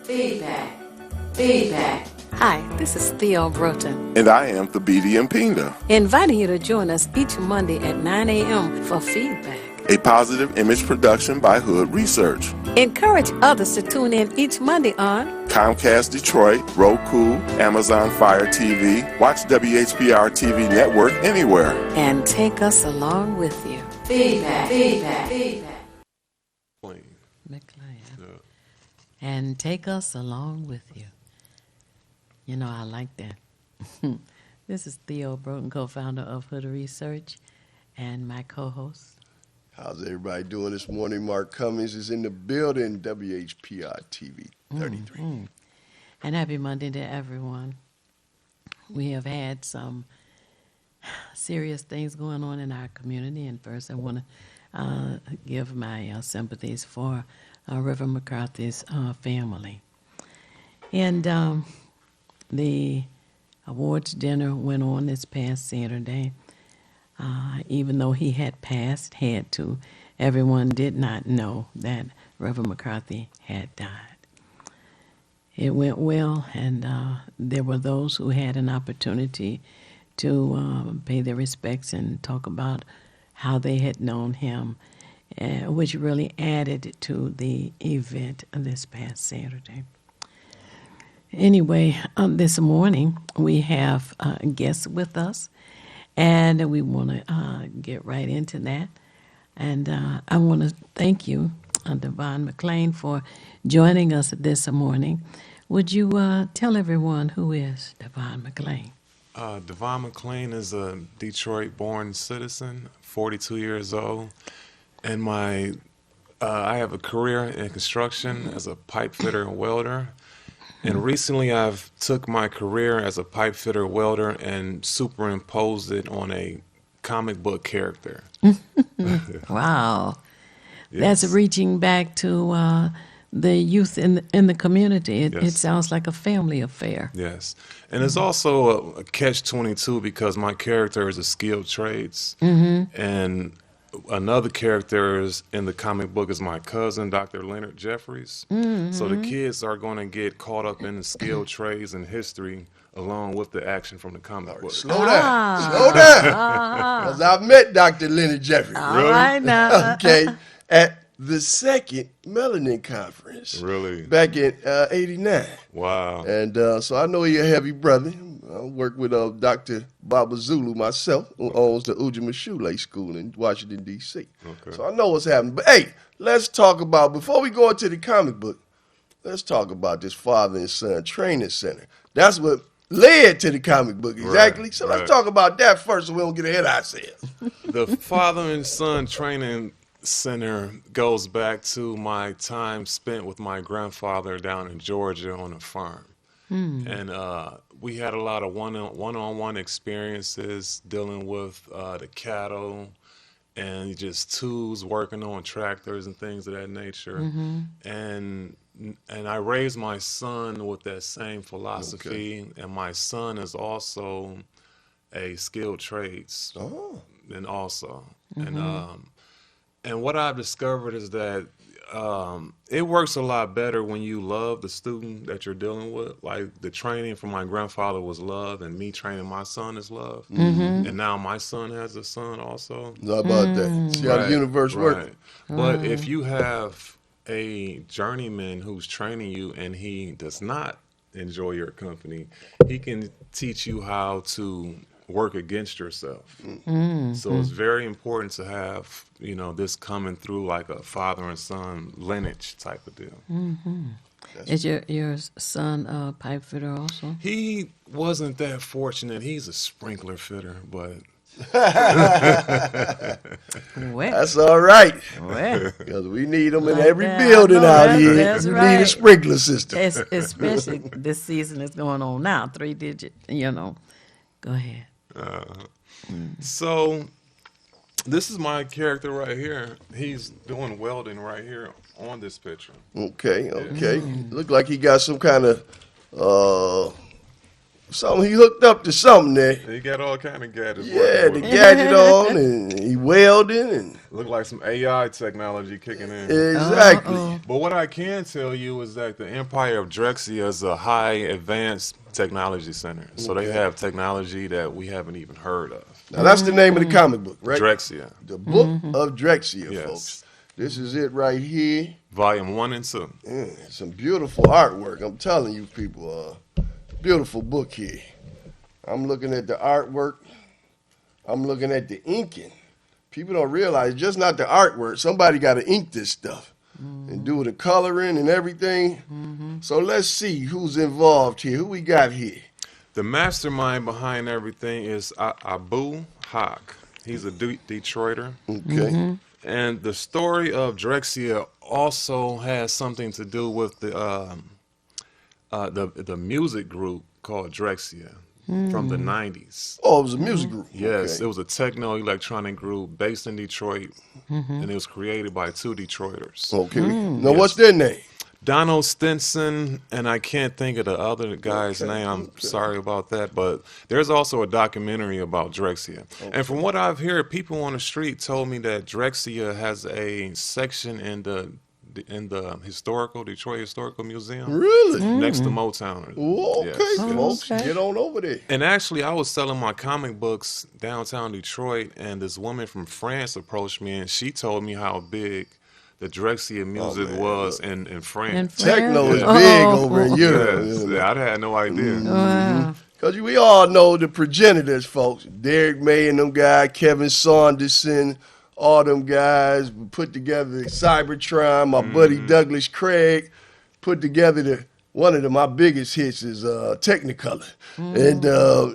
Feedback. Feedback. Hi, this is Theo Broughton, And I am Thabiti Mpinga, inviting you to join us each Monday at 9 a.m. for feedback. a positive image production by Hood Research. Encourage others to tune in each Monday on Comcast Detroit, Roku, Amazon Fire TV, watch WHPR TV Network anywhere. and take us along with you. Feedback. Feedback. Feedback. McLean. And take us along with you. You know, I like that. This is Theo Broughton, co-founder of Hood Research, and my co-host. How's everybody doing this morning? Mark Cummings is in the building, WHPR TV 33. And happy Monday to everyone. We have had some serious things going on in our community, and first I want to give my sympathies for Reverend McCarthy's family. And the awards dinner went on this past Saturday. Even though he had had to, everyone did not know that Reverend McCarthy had died. It went well, and there were those who had an opportunity to pay their respects and talk about how they had known him, which really added to the event this past Saturday. Anyway, this morning we have guests with us, and we want to get right into that. And I want to thank you, Devon McLean, for joining us this morning. Would you tell everyone who is Devon McLean? Devon McLean is a Detroit-born citizen, 42 years old, and I have a career in construction as a pipe fitter and welder. And recently I've took my career as a pipe fitter welder and superimposed it on a comic book character. Wow. Yes. That's reaching back to the youth in the community. It Yes. sounds like a family affair. Yes. And it's also a catch-22 because my character is a skilled trades. And another character is in the comic book is my cousin, Dr. Leonard Jeffries. So the kids are going to get caught up in the skilled trades and history along with the action from the comic book. Slow down. Because I met Dr. Leonard Jeffries. All right now. Okay. At the second Melanin Conference. Really? Back in 89. Wow. And so I know you're a heavy brother. I work with Dr. Baba Zulu myself, who owns the Ujima School in Washington, D.C. Okay. So I know what's happening. But, hey, let's talk about, before we go into the comic book, let's talk about this father and son training center. That's what led to the comic book, exactly. So let's talk about that first so we don't get ahead of ourselves. The father and son training center goes back to my time spent with my grandfather down in Georgia on a farm. And we had a lot of one-on-one experiences dealing with the cattle and just tools, working on tractors and things of that nature. And I raised my son with that same philosophy. And my son is also a skilled trades. And also. And what I've discovered is that it works a lot better when you love the student that you're dealing with. Like the training from my grandfather was love, and me training my son is love. And now my son has a son also. How about that? See how the universe works? But if you have a journeyman who's training you and he does not enjoy your company, he can teach you how to work against yourself. So it's very important to have, this coming through like a father and son lineage type of deal. Is your son a pipe fitter also? He wasn't that fortunate. He's a sprinkler fitter, but Well, That's all right. well. Because we need them in Like every that. building I know out that. here. That's You need right. a sprinkler system. Especially this season is going on now, 3-digit, Go ahead. So this is my character right here. He's doing welding right here on this picture. Okay. Look like he got some kind of something. He hooked up to something there. He got all kind of gadgets. Yeah, working the with him. gadget on, and he welding, and Look like some AI technology kicking in. exactly. But what I can tell you is that the Empire of Drexcia is a high advanced technology center. So they have technology that we haven't even heard of. Now, that's the name of the comic book, right? Drexcia. The Book of Drexcia, Yes. folks. This is it right here. Volume 1 and 2. Yeah, some beautiful artwork. I'm telling you, people. Beautiful book here. I'm looking at the artwork. I'm looking at the inking. People don't realize it's just not the artwork. Somebody got to ink this stuff and do the coloring and everything. So let's see who's involved here. Who we got here? The mastermind behind everything is Abu Haq. He's a Detroiter. Okay. And the story of Drexcia also has something to do with the music group called Drexcia from the 90s. Oh, it was a music group. Yes, Okay. it was a techno-electronic group based in Detroit, and it was created by 2 Detroiters. Okay. Now, what's their name? Donald Stinson, and I can't think of the other guy's name. I'm sorry about that, but there's also a documentary about Drexcia. And from what I've heard, people on the street told me that Drexcia has a section in the Detroit Historical Museum Really? next to Motown. Oh, okay, Yes, yes. folks. Okay. Get on over there. And actually, I was selling my comic books downtown Detroit, and this woman from France approached me, and she told me how big the Drexcia music man, was in France. Techno is Oh. big over in Europe. Yes, yeah, I had no idea. Wow. Because we all know the progenitors, folks. Derek May and them guys, Kevin Saunderson, all them guys put together Cybertron. My buddy Douglas Craig put together one of my biggest hits is Technicolor. And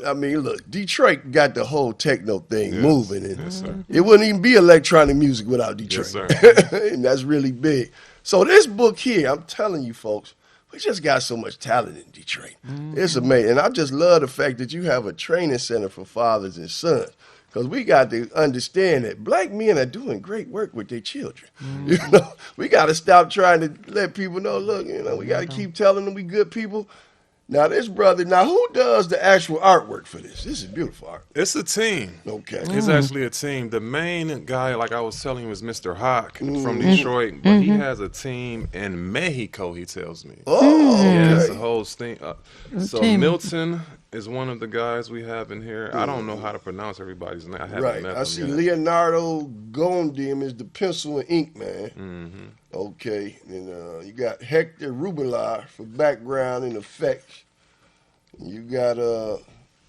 I mean, look, Detroit got the whole techno thing moving. And Yes, sir. it wouldn't even be electronic music without Detroit. Yes, sir. And that's really big. So this book here, I'm telling you folks, we just got so much talent in Detroit. It's amazing. And I just love the fact that you have a training center for fathers and sons. Because we got to understand that black men are doing great work with their children. You know, we got to stop trying to let people know, look, you know, we got to keep telling them we good people. Now, this brother, who does the actual artwork for this? This is beautiful art. It's a team. Okay. It's actually a team. The main guy, like I was telling you, is Mr. Hawk from Detroit, but he has a team in Mexico, he tells me. Oh, Yeah, it's okay. a whole thing. So team. Milton is one of the guys we have in here. I don't know how to pronounce everybody's name. I haven't Right. met I them see yet. Leonardo Gondim is the pencil and ink man. Okay. And you got Hector Rubelar for background and effects. You got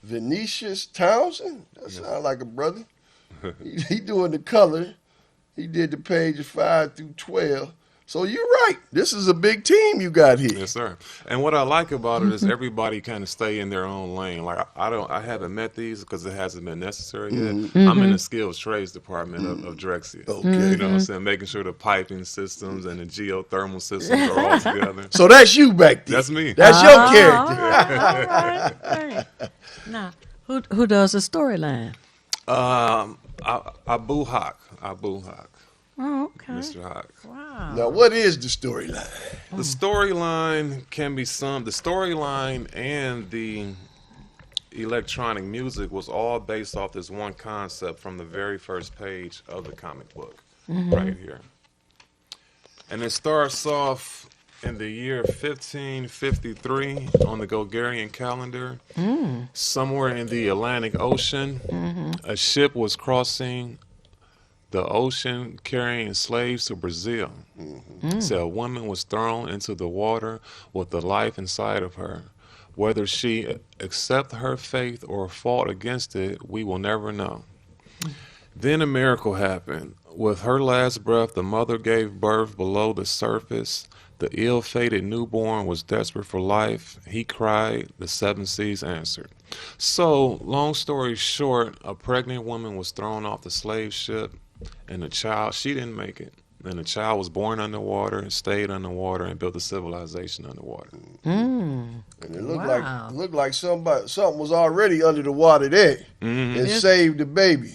Vinicius Townsend. That sounds like a brother. he doing the color. He did the pages 5 through 12. So you're right. This is a big team you got here. Yes, sir. And what I like about it is everybody kind of stay in their own lane. Like I haven't met these because it hasn't been necessary yet. I'm in the skills trades department of Drexcia. Okay. You know what I'm saying? Making sure the piping systems and the geothermal systems are all together. So that's you back there. That's me. That's your All character. right, all right. Now, who does the storyline? Abu Haq. Abu Haq. Oh, okay. Mr. Haq. Wow. Now, what is the storyline? The storyline can be the storyline and the electronic music was all based off this one concept from the very first page of the comic book right here. And it starts off in the year 1553 on the Gregorian calendar. Somewhere in the Atlantic Ocean, a ship was crossing the ocean carrying slaves to Brazil. So a woman was thrown into the water with the life inside of her. Whether she accept her faith or fought against it, we will never know. Then a miracle happened. With her last breath, the mother gave birth below the surface. The ill-fated newborn was desperate for life. He cried. The 7 seas answered. So, long story short, a pregnant woman was thrown off the slave ship, and the child, she didn't make it. And the child was born underwater and stayed underwater and built a civilization underwater. And it Wow. looked like something was already under the water there and saved the baby.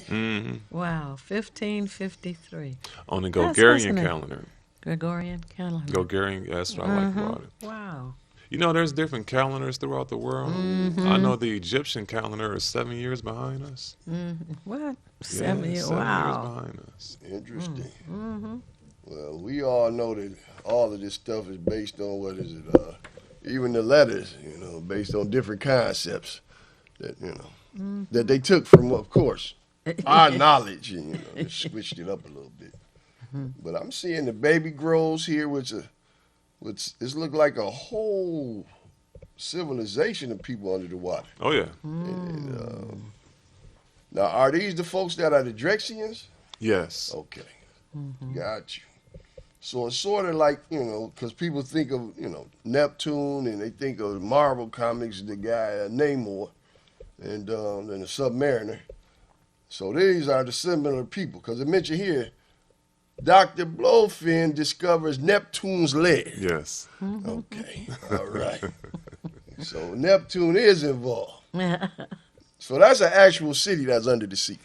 Wow, 1553. On the That's Gregorian fascinating. calendar. Gregorian calendar. Gregorian, that's what I like about it. Wow. You know, there's different calendars throughout the world. I know the Egyptian calendar is 7 years behind us. What? Yeah, 7 years. 7 years Wow. behind us. Interesting. Well, we all know that all of this stuff is based on what is it? Even the letters, based on different concepts that that they took from, of course, our knowledge, and they switched it up a little bit. But I'm seeing the baby grows here, which it's look like a whole civilization of people under the water. Oh yeah. Now, are these the folks that are the Drexians? Yes. Okay, got you. So it's sort of like, because people think of, Neptune and they think of Marvel Comics, the guy Namor, and the Submariner. So these are the similar people, because it mentioned here, Dr. Blowfin discovers Neptune's lair. Yes. Okay, all right. So Neptune is involved. So that's an actual city that's under the sea.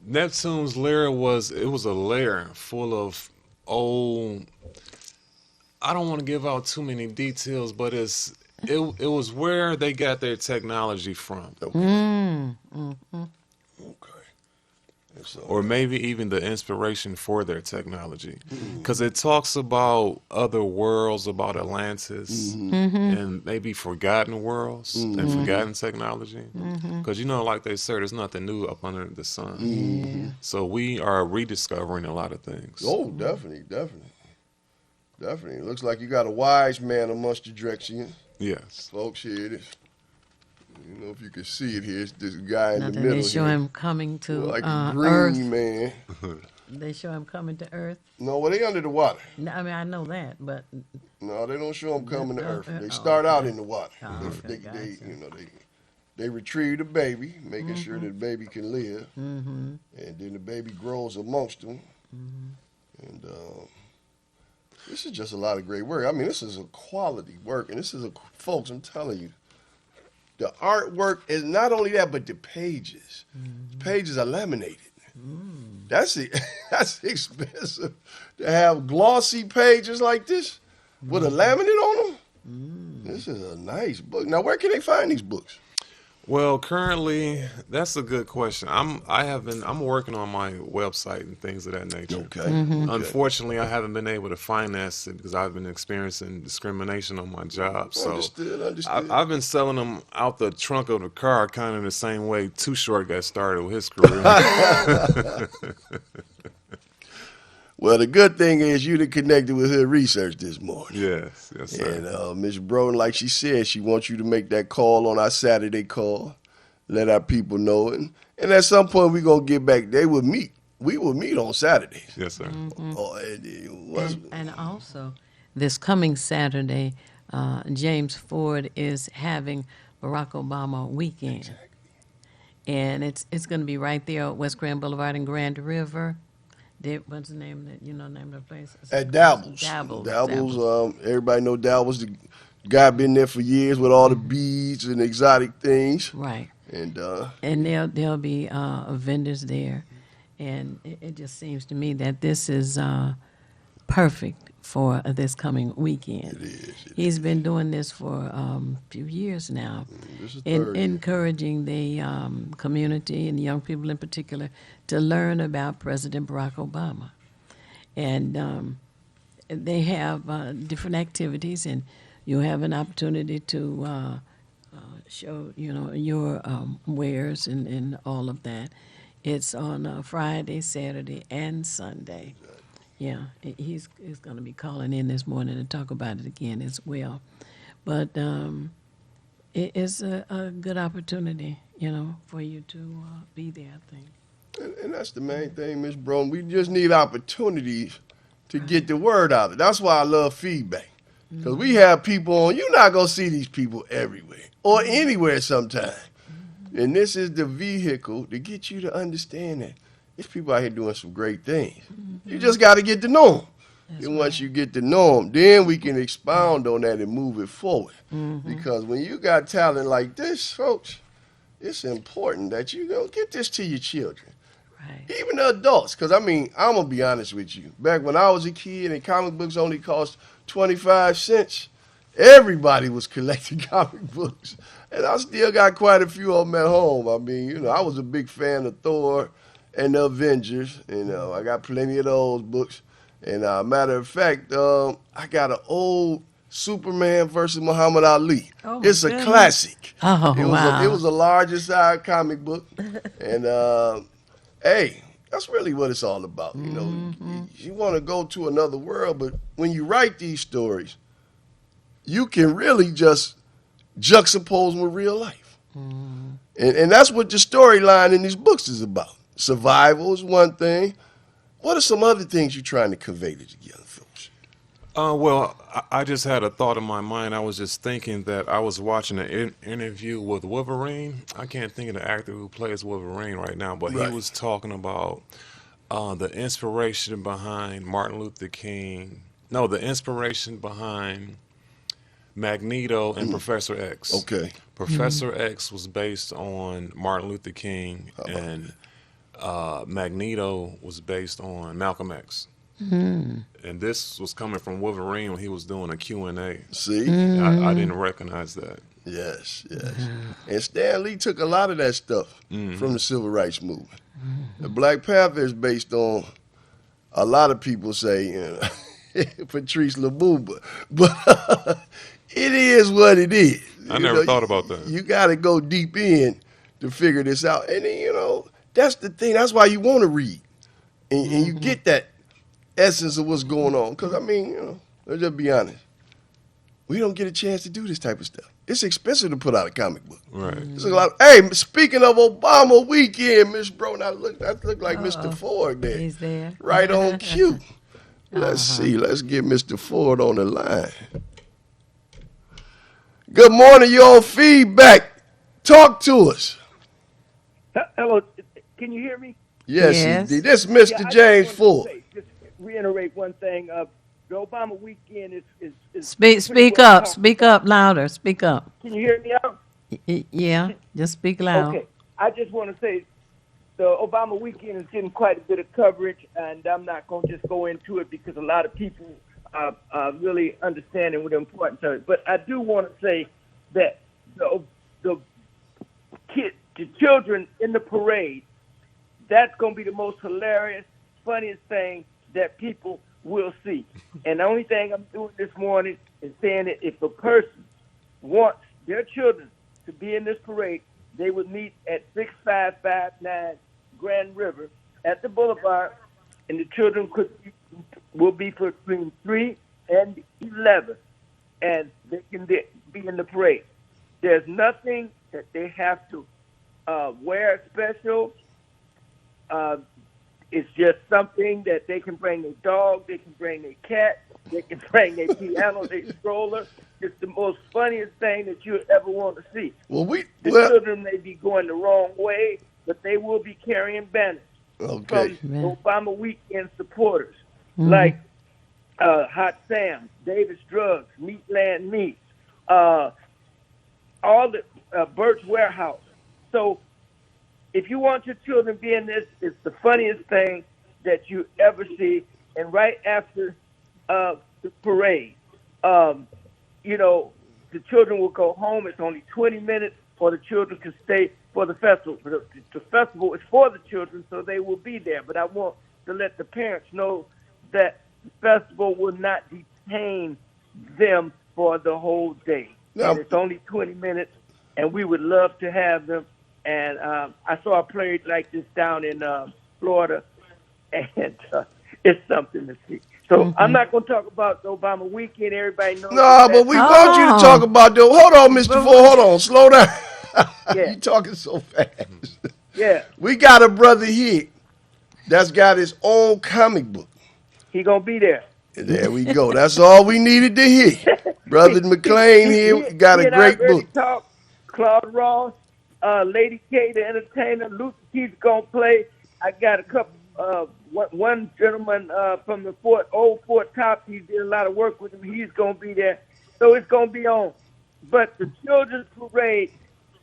Neptune's lair was a lair full of old. I don't want to give out too many details, but it was where they got their technology from. Okay. Okay. And so, Or maybe even the inspiration for their technology. Because it talks about other worlds, about Atlantis, and maybe forgotten worlds and forgotten technology. Because, like they say, there's nothing new up under the sun. So we are rediscovering a lot of things. oh, definitely. It looks like you got a wise man amongst the Drexians. Yes. Folks, here it is. If you can see it here, it's this guy in the Nothing. middle. They show here. him coming to Like a green Earth. man. They show him coming to Earth. No, well, they under the water. No, I mean, I know that, but No, they don't show them coming to Earth. They oh, start out okay. in the water. Oh, okay, They retrieve the baby, making sure that the baby can live, and then the baby grows amongst them. And this is just a lot of great work. I mean, this is a quality work, and this is folks. I'm telling you, the artwork is not only that, but the pages. The pages are laminated. That's it. That's expensive to have glossy pages like this with a laminate on them. This is a nice book. Now, where can they find these books? Well, currently, that's a good question. I'm working on my website and things of that nature. Okay. Unfortunately, I haven't been able to finance it because I've been experiencing discrimination on my job. So Understood. I've been selling them out the trunk of the car, kind of the same way Too Short got started with his career. Well, the good thing is you done connected with her research this morning. Yes, sir. And Ms. Broden, like she said, she wants you to make that call on our Saturday call. Let our people know it. And at some point, we're going to get back. They will meet. We will meet on Saturdays. Yes, sir. Oh, and also this coming Saturday, James Ford is having Barack Obama weekend, and it's going to be right there at West Grand Boulevard and Grand River. What's the name of name of the place? At Dabbles. Dabbles. Everybody know Dabbles. The guy been there for years with all the beads and exotic things. Right. And there'll be vendors there, and it just seems to me that this is perfect for this coming weekend. It is. He's been doing this for a few years now, This is third year. encouraging the community and young people in particular to learn about President Barack Obama. And they have different activities, and you have an opportunity to show, your wares and all of that. It's on Friday, Saturday, and Sunday. Yeah, he's going to be calling in this morning to talk about it again as well. But it is a good opportunity, for you to be there, I think. And that's the main thing, Ms. Brown. We just need opportunities to get the word out. That's why I love feedback. Because we have people on, you're not going to see these people everywhere or anywhere sometime. And this is the vehicle to get you to understand that there's people out here doing some great things. You just got to get to know them. And once you get to know them, then we can expound on that and move it forward. Because when you got talent like this, folks, it's important that you get this to your children. Right. Even the adults. Because, I'm going to be honest with you. Back when I was a kid and comic books only cost 25 cents, everybody was collecting comic books. And I still got quite a few of them at home. I mean, I was a big fan of Thor and the Avengers. I got plenty of those books. And matter of fact, I got an old Superman versus Muhammad Ali. Oh, my It's a goodness. classic. Oh, wow. It was a larger size comic book, and hey, that's really what it's all about. You know, you want to go to another world, but when you write these stories, you can really just juxtapose them with real life, and that's what the storyline in these books is about. Survival is one thing. What are some other things you're trying to convey to the young folks? Well, I just had a thought in my mind. I was just thinking that I was watching an interview with Wolverine. I can't think of the actor who plays Wolverine right now, but Right. he was talking about the inspiration behind Martin Luther King. No, the inspiration behind Magneto and Professor X. Okay. Professor X was based on Martin Luther King, and Magneto was based on Malcolm X. And this was coming from Wolverine when he was doing a Q&A. See? I didn't recognize that. Yes, yes. And Stan Lee took a lot of that stuff from the Civil Rights Movement. The Black Panther is based on, a lot of people say, you know, Patrice Lumumba. But it is what it is. I never thought about that. You got to go deep in to figure this out. And then, you know, that's the thing. That's why you want to read. And you get that essence of what's going on. Because, I mean, you know, let's just be honest. We don't get a chance to do this type of stuff. It's expensive to put out a comic book. Right. It's a lot. Hey, speaking of Obama weekend, Miss Bro, that look like Mr. Ford there. He's there. Right on cue. Let's see. Let's get Mr. Ford on the line. Good morning, your feedback. Talk to us. Hello, can you hear me? Yes, Yes. indeed. This is Mr. Yeah, I James just Ford. wanted to just reiterate one thing. The Obama weekend is Speak pretty well up. talked Speak about. up louder. Speak up. Can you hear me out? Yeah, just speak loud. Okay. I just want to say the Obama weekend is getting quite a bit of coverage, and I'm not going to just go into it because a lot of people are really understanding what the importance of it. But I do want to say that the children in the parade, that's going to be the most hilarious, funniest thing that people will see. And the only thing I'm doing this morning is saying that if a person wants their children to be in this parade, they would meet at 6559 Grand River at the boulevard, and the children will be between 3 and 11, and they can be in the parade. There's nothing that they have to wear special. It's just something that they can bring their dog, they can bring their cat, they can bring their piano, their stroller. It's the most funniest thing that you ever want to see. Well, The children may be going the wrong way, but they will be carrying banners okay. from Obama weekend supporters like Hot Sam, Davis Drugs, Meatland Meats, all the Birch Warehouse. So if you want your children to be in this, it's the funniest thing that you ever see. And right after the parade, you know, the children will go home. It's only 20 minutes, or the children can stay for the festival. The festival is for the children, so they will be there. But I want to let the parents know that the festival will not detain them for the whole day. Now- And it's only 20 minutes, and we would love to have them. And I saw a parade like this down in Florida, and it's something to see. So I'm not going to talk about the Obama weekend. Everybody knows. No, but we want you to talk about the. Hold on, Mr. Ford. Hold on. Slow down. Yeah. You talking so fast. Yeah, We got a brother here that's got his own comic book. he going to be there. There we go. That's all we needed to hear. Brother McLean here got a and great I already book. talked. Claude Ross, Lady K, the entertainer, Luther Keith's going to play. I got a couple. One gentleman from the old Fort Top, he did a lot of work with him. He's going to be there. So it's going to be on. But the children's parade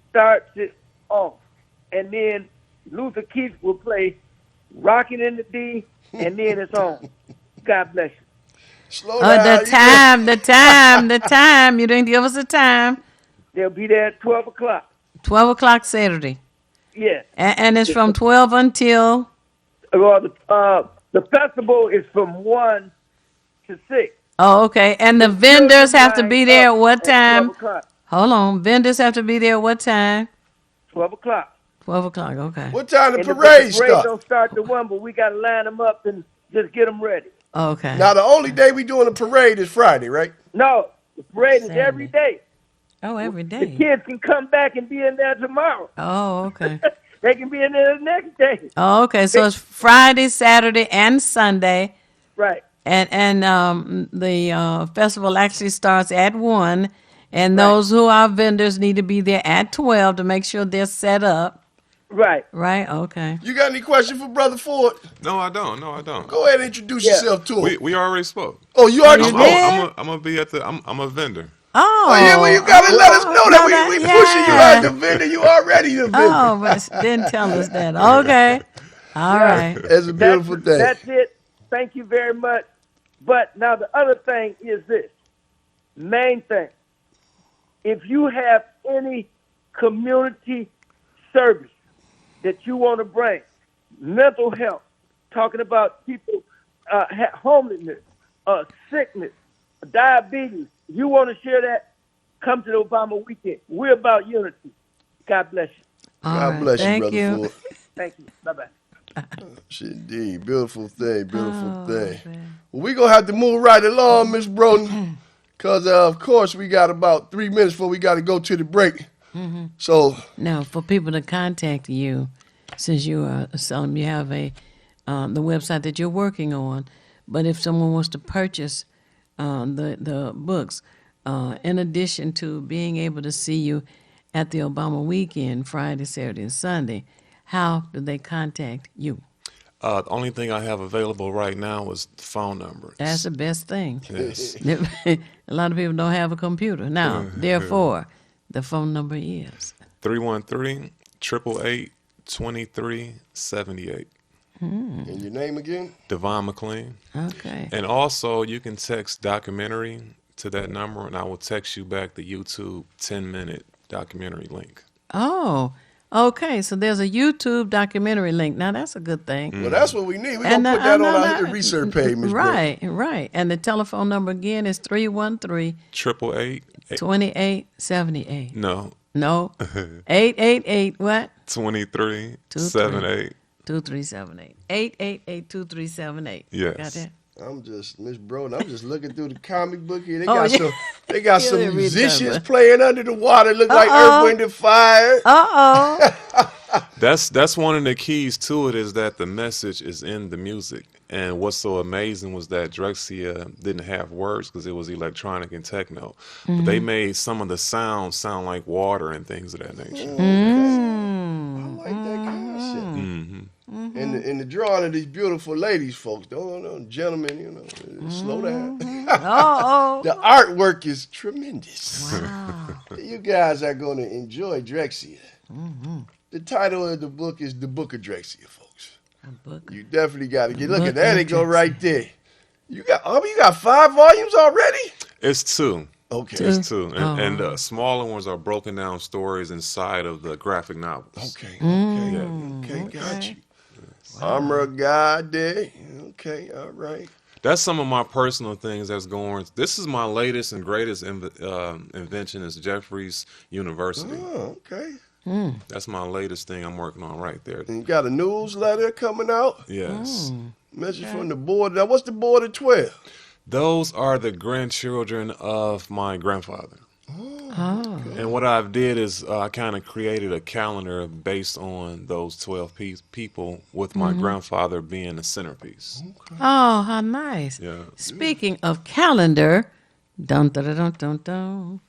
starts it off. And then Luther Keith will play Rockin' in the D, and then it's on. God bless you. Slow Oh, down. the time. You didn't give us a time. They'll be there at 12 o'clock. 12 o'clock Saturday. Yeah. And it's from 12 until. Well, the festival is from 1 to 6. Oh, okay. And the vendors have to be there at what time? 12 o'clock. Hold on. Vendors have to be there at what time? 12 o'clock. 12 o'clock. Okay. What time the And parade the parade start? don't start to 1, but we got to line them up and just get them ready. Okay. Now the only day we doing the parade is Friday, right? No, the parade is Saturday. every day. Oh, every The day. kids can come back and be in there tomorrow. Oh, okay. They can be in there the next day. Oh, okay. So it's Friday, Saturday, and Sunday. Right. And the festival actually starts at 1, and those who are vendors need to be there at 12 to make sure they're set up. Right. Right? Okay. You got any question for Brother Ford? No, I don't. No, I don't. Go ahead and introduce Yeah. yourself to him. We already spoke. Oh, you already You spoke? did? I'm gonna be at the. I'm a vendor. Oh. Oh, yeah, well, you got to let us know that we yeah. pushing you as the vendor. You already the vendor. Oh, but didn't tell us that. Okay. All right. That's a beautiful thing. That's it. Thank you very much. But now the other thing is this. Main thing. If you have any community service that you want to bring, mental health, talking about people, homelessness, sickness, diabetes, you want to share that, come to the Obama weekend. We're about unity. God bless you. All God right. bless you, Thank Brother you. Ford. Thank you. Bye-bye. Shit, indeed. Beautiful thing, beautiful Oh, thing. man. Well, we're going to have to move right along, Miss Broden, because, of course, we got about 3 minutes before we got to go to the break. So, Now, for people to contact you, since you are selling, you have the website that you're working on. But if someone wants to purchase the books, in addition to being able to see you at the Obama weekend, Friday, Saturday, and Sunday, how do they contact you? The only thing I have available right now is the phone number. That's the best thing. Yes. A lot of people don't have a computer. Now, therefore, the phone number is 313-888-2378. and your name again? Devon McLean. okay. And also, you can text documentary to that number, and I will text you back the YouTube 10-minute documentary link. Oh, okay. So there's a YouTube documentary link. Now that's a good thing. Well, that's what we need. We're going to put that on our research page, Miss Broden. Right, right. And the telephone number again is 313 888. 2878. No. No. 888 what? 2378. 2378. 888-2378. Yes. Got that? I'm just, Miss Broden, I'm just looking through the comic book here. They Oh, got yeah. some, they got You some didn't read that musicians one. playing under the water. Look like Uh-oh. Earth, Wind, and Fire. Uh-oh. That's one of the keys to it, is that the message is in the music. And what's so amazing was that Drexcia didn't have words because it was electronic and techno. But they made some of the sounds sound like water and things of that nature. I like that concept. And the drawing of these beautiful ladies, folks, don't gentlemen, you know, slow down. Uh-oh. The artwork is tremendous. Wow. You guys are going to enjoy Drexcia. The title of the book is The Book of Drexcia, folks. A book. You definitely got to get. Look Book at that. of They go Drexcia. right there. You got 5 volumes already? It's two. Okay. It's two. And the smaller ones are broken down stories inside of the graphic novels. Okay. Mm. Okay, got you. Armor of God there. Okay, all right. That's some of my personal things that's going. This is my latest and greatest invention is Jeffries University. Oh, okay. That's my latest thing I'm working on right there. And you got a newsletter coming out. Yes. Message from the board. Now, what's the board of 12? Those are the grandchildren of my grandfather. Oh. And what I've did is I kind of created a calendar based on those 12 people with my grandfather being the centerpiece. Oh, how nice. Yeah. Speaking of calendar, dun dun dun dun dun.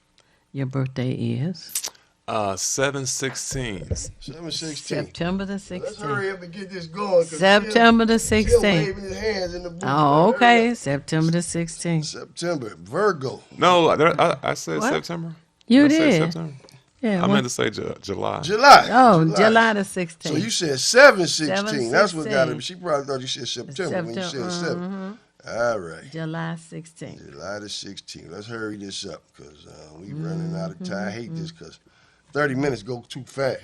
Your birthday is 7/16. 7/16. September the Let's 16th. hurry up and get this going. 'cause September the Still 16th. waving his hands in the booth. Oh, Hurry okay. up. September the 16th. September. Virgo. No, I said What? September. You Did I say did. September? Yeah. I what- meant to say July. July. Oh, July the 16th. So you said 7/16. That's what got 7/16. it. She probably thought you said September when you said 7. All right. July 16th. July the 16th. Let's hurry this up because we running out of time. I hate this because 30 minutes go too fast.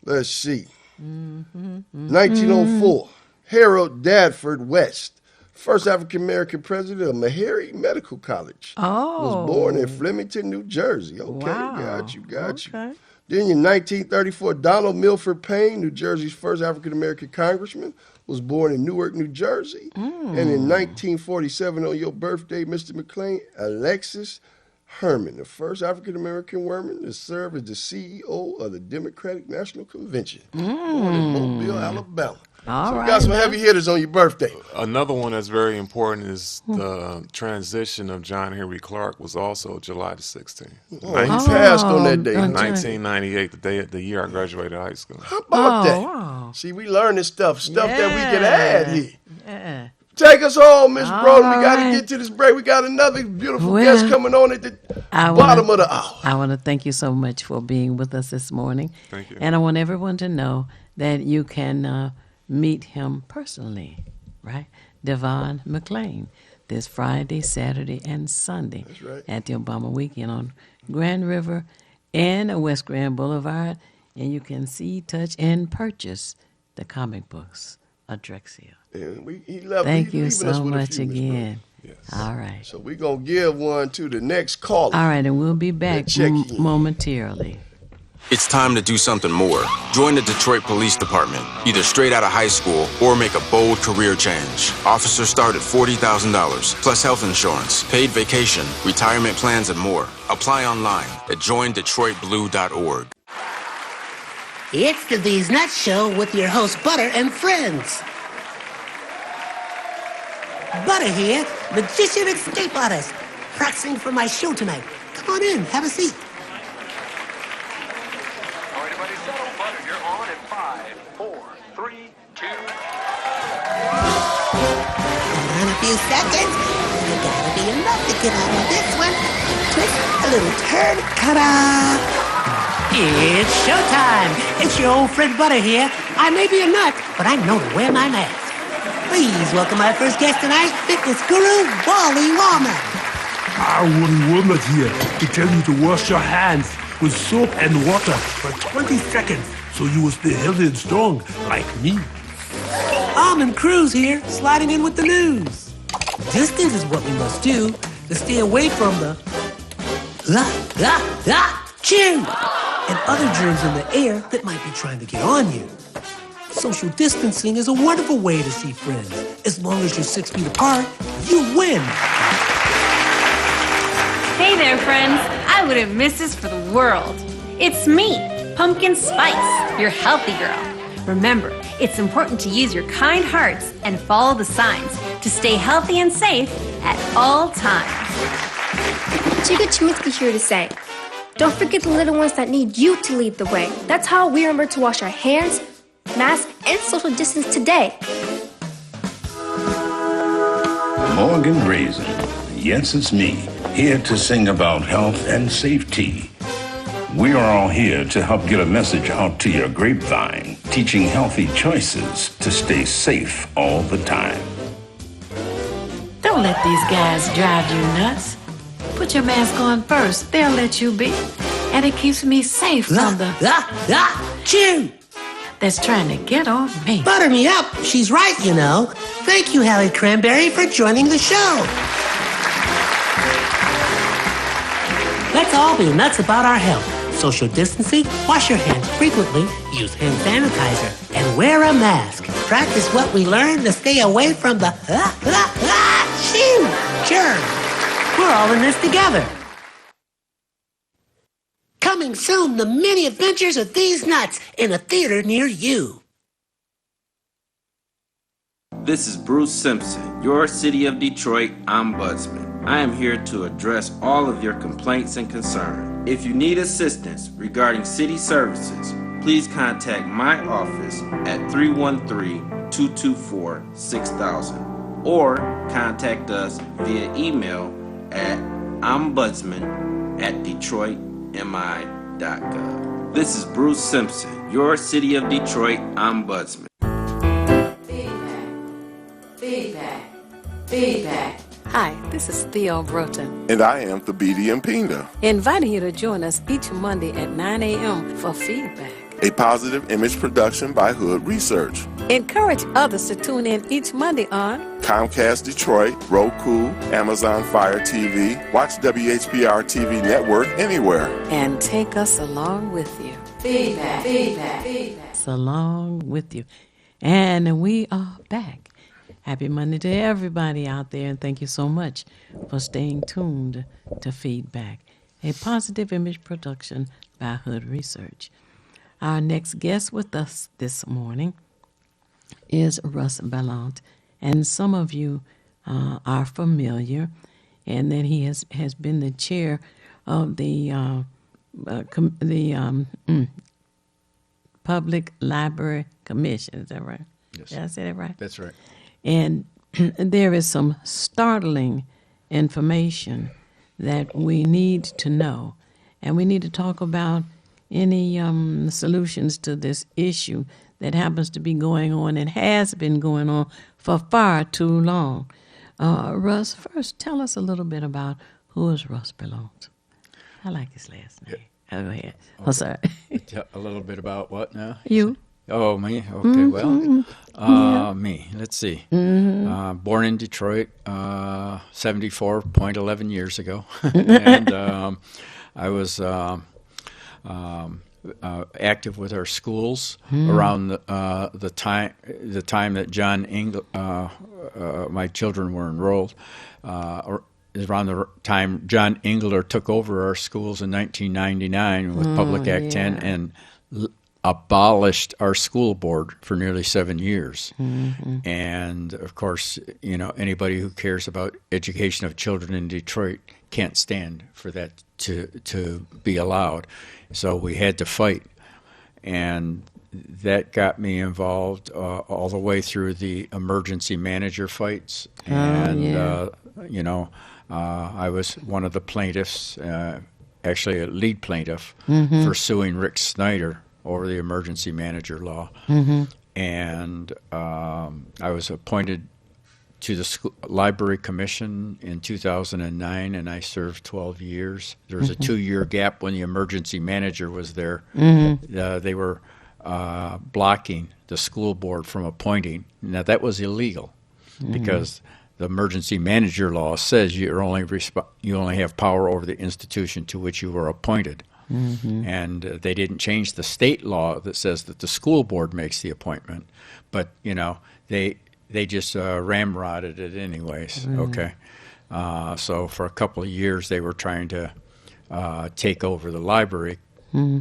Let's see. 1904. Harold Dadford West first African-American president of Meharry Medical College. Oh. Was born in Flemington, New Jersey. Okay, Wow. got you. Okay. Then in 1934, Donald Milford Payne, New Jersey's first African-American congressman, was born in Newark, New Jersey. And in 1947, on your birthday, Mr. McLean, Alexis Herman, the first African-American woman to serve as the CEO of the Democratic National Convention, born in Mobile, Alabama. All So we right, got some now. heavy hitters on your birthday. Another one that's very important is the transition of John Henry Clark was also July the 16th. Oh, he passed on that day. Oh, 1998, the year I graduated high school. How about that? Wow. See, we learn this stuff that we can add here. Yeah. Take us home, Miss All Broden. We got to right. get to this break. We got another beautiful Well, guest coming on at the bottom of the hour. I want to thank you so much for being with us this morning. Thank you. And I want everyone to know that you can meet him personally, right? Devon McLean, this Friday, Saturday, and Sunday right. at the Obama Weekend on Grand River and West Grand Boulevard. And you can see, touch, and purchase the comic books of Drexel. And he left Thank you leaving us so with a much few, Miss Broden. again. Yes. All right. So we're going to give one to the next caller. All right, and we'll be back check in. momentarily. It's time to do something more. Join the Detroit Police Department, either straight out of high school or make a bold career change. Officers start at $40,000, plus health insurance, paid vacation, retirement plans, and more. Apply online at joindetroitblue.org. It's the These Nuts Show with your host, Butter and friends. Butter here, magician escape artist, practicing for my show tonight. Come on in, have a seat. All right, everybody settle. Butter, you're on in 5, 4, 3, 2. Hold on a few seconds. You gotta be enough to get out of this one. Twist a little turn, ta-da! It's showtime. It's your old friend Butter here. I may be a nut, but I know to wear my mask. Please welcome our first guest tonight, fitness guru, Wally Wallman. Wally Womack here to tell you to wash your hands with soap and water for 20 seconds so you will stay healthy and strong like me. Almond Cruz here, sliding in with the news. Distance is what we must do to stay away from the chew and other germs in the air that might be trying to get on you. Social distancing is a wonderful way to see friends. As long as you're 6 feet apart, you win. Hey there, friends. I wouldn't miss this for the world. It's me, Pumpkin Spice, your healthy girl. Remember, it's important to use your kind hearts and follow the signs to stay healthy and safe at all times. Chica Chiminsky here to say, don't forget the little ones that need you to lead the way. That's how we remember to wash our hands, mask, and social distance today. Morgan Raisin. Yes, it's me, here to sing about health and safety. We are all here to help get a message out to your grapevine, teaching healthy choices to stay safe all the time. Don't let these guys drive you nuts. Put your mask on first. They'll let you be. And it keeps me safe from the chew that's trying to get on me. Butter me up. She's right, you know. Thank you, Hallie Cranberry, for joining the show. Let's all be nuts about our health. Social distancing, wash your hands frequently, use hand sanitizer, and wear a mask. Practice what we learned to stay away from the germs. We're all in this together. Coming soon, the many adventures of these nuts in a theater near you. This is Bruce Simpson, your City of Detroit ombudsman. I am here to address all of your complaints and concerns. If you need assistance regarding city services, please contact my office at 313-224-6000 or contact us via email at ombudsman@detroitmi.gov. This is Bruce Simpson, your City of Detroit ombudsman. Feedback. Hi, this is Theo Broughton, And I am Thabiti Mpinga, inviting you to join us each Monday at 9 a.m. for feedback. a positive image production by Hood Research. Encourage others to tune in each Monday on Comcast Detroit, Roku, Amazon Fire TV. Watch WHPR TV Network anywhere. and take us along with you. Feedback, feedback, feedback. It's along with you. And we are back. Happy Monday to everybody out there, and thank you so much for staying tuned to Feedback, a positive image production by Hood Research. Our next guest with us this morning is Russ Bellant, and some of you are familiar, and that he has been the chair of the Public Library Commission. Is that right? Yes. Did I say that right? That's right. And there is some startling information that we need to know, and we need to talk about any solutions to this issue that happens to be going on and has been going on for far too long. Russ, first tell us a little bit about who is Russ Bellant. I like his last name. Go ahead. Oh, sorry. A little bit about what now? You. Oh, me? Okay, well, me. Let's see. Born in Detroit 74.11 years ago. And I was active with our schools around the time that John my children were enrolled. Around the time John Engler took over our schools in 1999 with Public Act 10 and abolished our school board for nearly 7 years. And of course, you know, anybody who cares about education of children in Detroit can't stand for that to be allowed. So we had to fight, and that got me involved all the way through the emergency manager fights. And you know, I was one of the plaintiffs, actually a lead plaintiff, for suing Rick Snyder over the emergency manager law. And I was appointed to the Library Commission in 2009, and I served 12 years. There was a 2-year gap when the emergency manager was there. They were blocking the school board from appointing. Now, that was illegal because the emergency manager law says you only have power over the institution to which you were appointed. And they didn't change the state law that says that the school board makes the appointment, but you know they just ramrodded it anyways. Okay, so for a couple of years they were trying to take over the library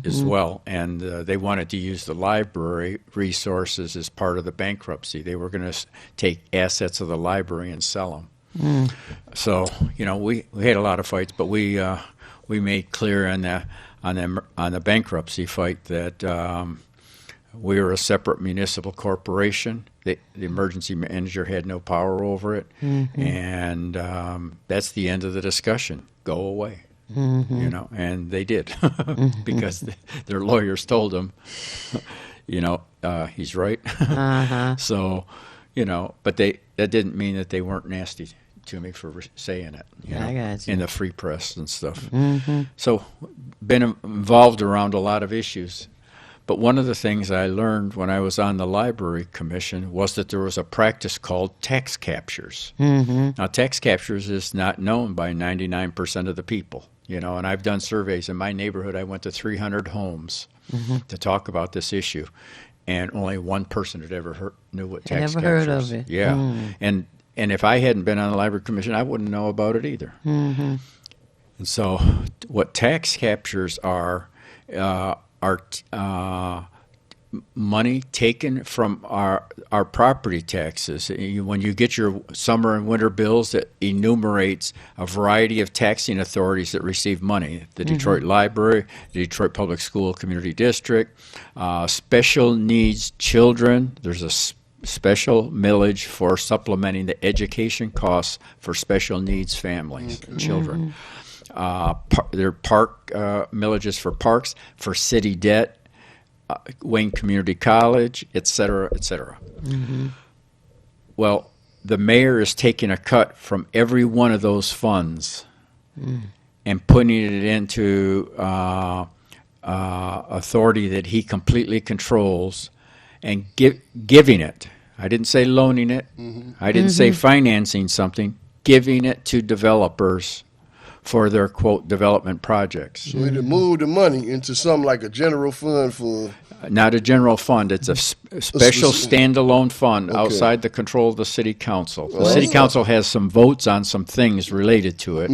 as well, and they wanted to use the library resources as part of the bankruptcy. They were going to take assets of the library and sell them. So you know we had a lot of fights, but we made clear on the bankruptcy fight that we were a separate municipal corporation. The emergency manager had no power over it, and that's the end of the discussion. Go away, you know, and they did because their lawyers told them, you know, he's right. So, you know, but that didn't mean that they weren't nasty to me for saying it, you know, I got you. in the free press and stuff. So been involved around a lot of issues. But one of the things I learned when I was on the Library Commission was that there was a practice called tax captures. Now, tax captures is not known by 99% of the people, you know, and I've done surveys in my neighborhood. I went to 300 homes to talk about this issue, and only one person had ever knew what tax captures. Never heard of it. Yeah, and if I hadn't been on the Library Commission, I wouldn't know about it either. And so what tax captures are money taken from our property taxes. When you get your summer and winter bills, that enumerates a variety of taxing authorities that receive money. The Detroit Library, the Detroit Public School Community District, special needs children. There's a special millage for supplementing the education costs for special needs families and children. There are park millages for parks, for city debt, Wayne Community College, et cetera, et cetera. Well, the mayor is taking a cut from every one of those funds and putting it into authority that he completely controls, and giving it. I didn't say loaning it. I didn't say financing something. Giving it to developers for their, quote, development projects. So it moved the money into something like a general fund for... Not a general fund. It's a special standalone fund outside the control of the city council. The city council has some votes on some things related to it,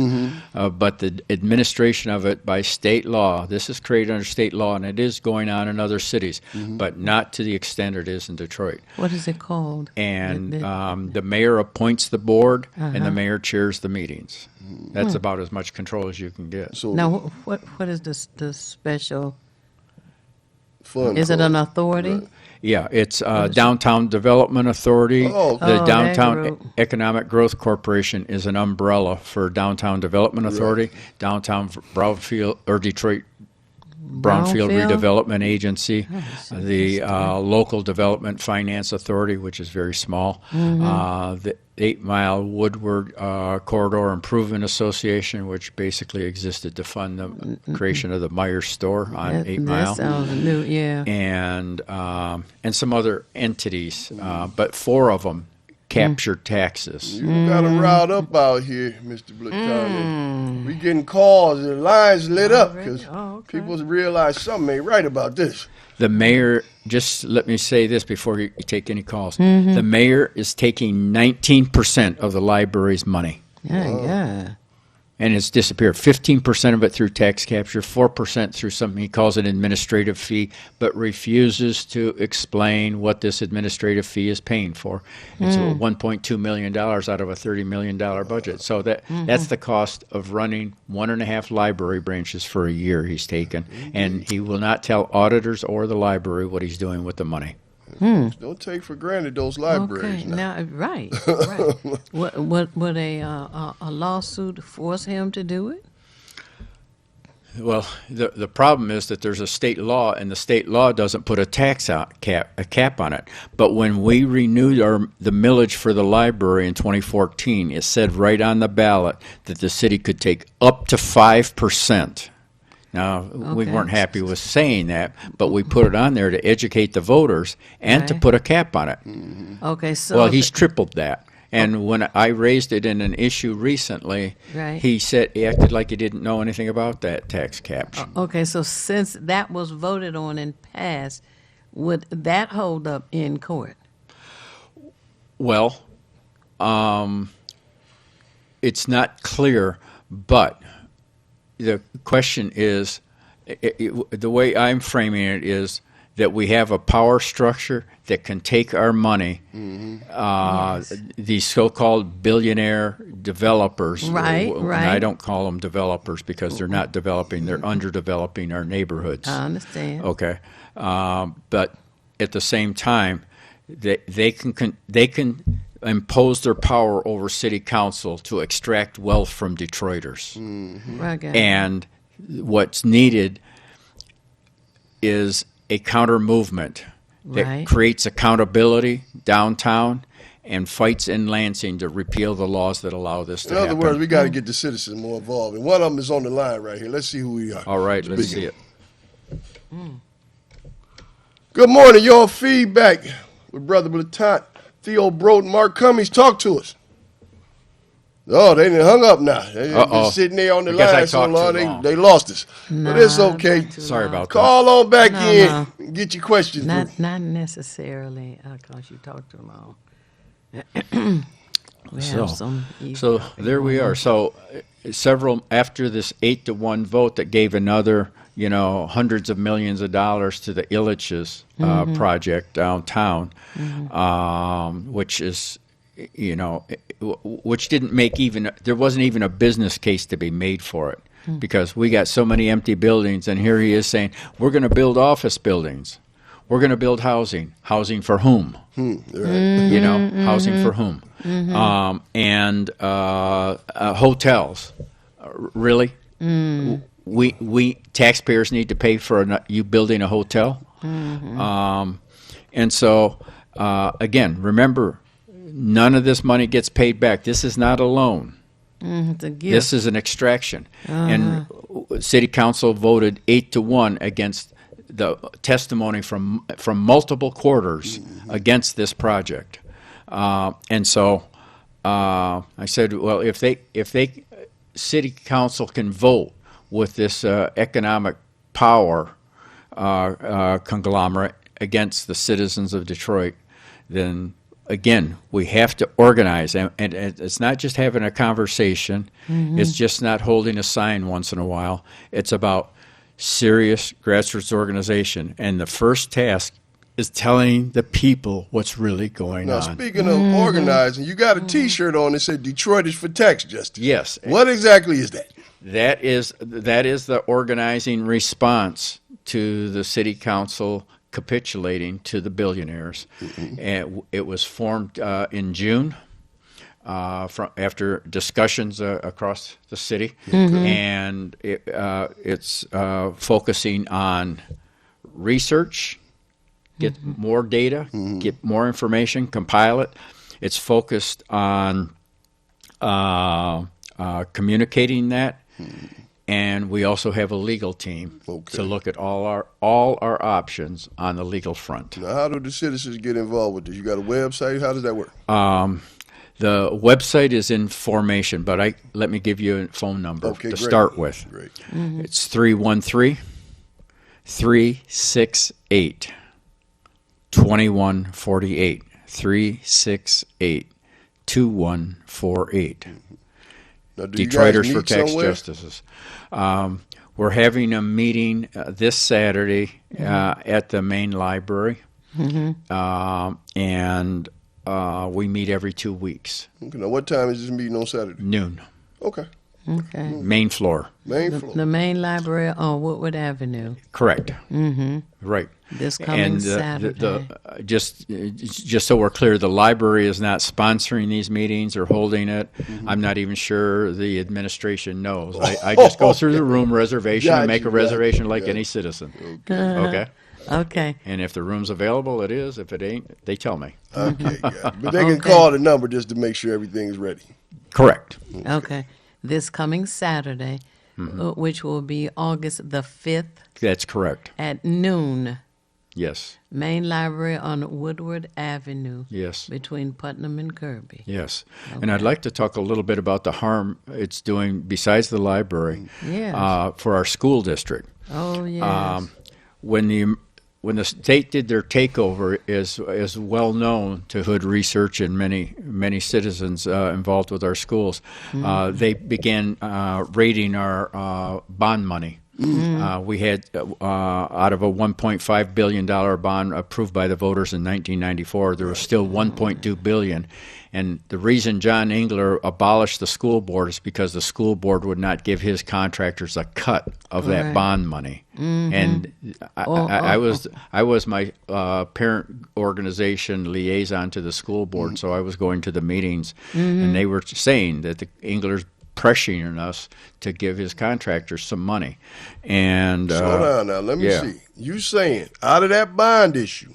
but the administration of it by state law, this is created under state law, and it is going on in other cities, but not to the extent it is in Detroit. What is it called? And the mayor appoints the board, and the mayor chairs the meetings. That's about as much control as you can get. So now, what is the special... Fund is it an authority? Right. Yeah, it's Downtown Development Authority. The Downtown Economic Growth Corporation is an umbrella for Downtown Development Authority. Downtown Brownfield or Detroit Brownfield Redevelopment Agency, the Local Development Finance Authority, which is very small, the 8 Mile Woodward Corridor Improvement Association, which basically existed to fund the creation of the Myers store on 8 Mile. That sounds new, yeah. And some other entities, but 4 of them capture taxes. You got them riled up out here, Mr. Blitano. We getting calls and the lines lit up because people realize something ain't right about this. The mayor, just let me say this before you take any calls. The mayor is taking 19% of the library's money. Yeah. And it's disappeared. 15% of it through tax capture, 4% through something he calls an administrative fee, but refuses to explain what this administrative fee is paying for. It's $1.2 million out of a $30 million budget. So that's the cost of running 1.5 library branches for a year he's taken. And he will not tell auditors or the library what he's doing with the money. Don't take for granted those libraries. Okay, now right. Would a lawsuit force him to do it? Well, the problem is that there's a state law, and the state law doesn't put a cap on it. But when we renewed the millage for the library in 2014, it said right on the ballot that the city could take up to 5%. Now, we weren't happy with saying that, but we put it on there to educate the voters and to put a cap on it. Okay, so... Well, he's tripled that. And when I raised it in an issue recently, he acted like he didn't know anything about that tax cap. Okay, so since that was voted on and passed, would that hold up in court? Well, it's not clear, but... The question is, the way I'm framing it is that we have a power structure that can take our money, these so-called billionaire developers. Right. And I don't call them developers because they're not developing, they're underdeveloping our neighborhoods. I understand. Okay. But at the same time, they can impose their power over city council to extract wealth from Detroiters. And what's needed is a counter movement that creates accountability downtown and fights in Lansing to repeal the laws that allow this to happen. In other words, we got to get the citizens more involved. And one of them is on the line right here. Let's see who we are. All right, let's see it. Good morning. Your feedback with Brother Blatant. Theo Broden, Mark Cummings, talk to us. Oh, they done hung up now. They been sitting there on the line so long, they lost us. But it's okay. Sorry about that. Call on back in and get your questions. Not necessarily because you talked too long. So there we are. So several after this 8-1 vote that gave another, hundreds of millions of dollars to the Illich's project downtown, which is, which didn't make there wasn't even a business case to be made for it because we got so many empty buildings, and here he is saying we're going to build office buildings. We're going to build housing. Housing for whom? Housing for whom? And hotels. Really? We taxpayers need to pay for you building a hotel? And so, again, remember, none of this money gets paid back. This is not a loan. It's a gift. This is an extraction. And City Council voted 8-1 against the testimony from multiple quarters against this project, and so I said, well, if they city council can vote with this economic power conglomerate against the citizens of Detroit, then again, we have to organize, and it's not just having a conversation. It's just not holding a sign once in a while. It's about serious grassroots organization, and the first task is telling the people what's really going Now, on. speaking of organizing, you got a T-shirt on that said "Detroit is for tax justice." Yes. What exactly is that? That is the organizing response to the city council capitulating to the billionaires. And it was formed in June after discussions across the city, and it's focusing on research, get more data, get more information, compile it. It's focused on communicating that. And we also have a legal team to look at all our options on the legal front. Now, how do the citizens get involved with this? You got a website? How does that work? The website is in formation, but let me give you a phone number to start with. Great. It's 313-368-2148. 368-2148. Now, do you Detroiters guys for meet Tax somewhere? Justices. We're having a meeting this Saturday at the main library, and we meet every 2 weeks. Okay, now, what time is this meeting on Saturday? Noon. Okay. Okay. Main floor. Main floor. The main library on Woodward Avenue. Correct. Right. This coming Saturday. Just so we're clear, the library is not sponsoring these meetings or holding it. I'm not even sure the administration knows. I just go through the room reservation and make a reservation like any citizen. Okay. Okay. And if the room's available, it is. If it ain't, they tell me. Okay, got it. But they can call the number just to make sure everything's ready. Correct. Okay. This coming Saturday, which will be August the 5th. That's correct. At noon. Yes. Main library on Woodward Avenue. Yes. Between Putnam and Kirby. Yes. Okay. And I'd like to talk a little bit about the harm it's doing besides the library for our school district. Oh, yes. When the state did their takeover, is well known to Hood Research and many citizens involved with our schools, they began raiding our bond money. We had out of a $1.5 billion bond approved by the voters in 1994, there was still $1.2 billion. And the reason John Engler abolished the school board is because the school board would not give his contractors a cut of that bond money. And I was my parent organization liaison to the school board, so I was going to the meetings, and they were saying that the Engler's pressuring us to give his contractors some money. And slow down now. Let me see. You saying out of that bond issue,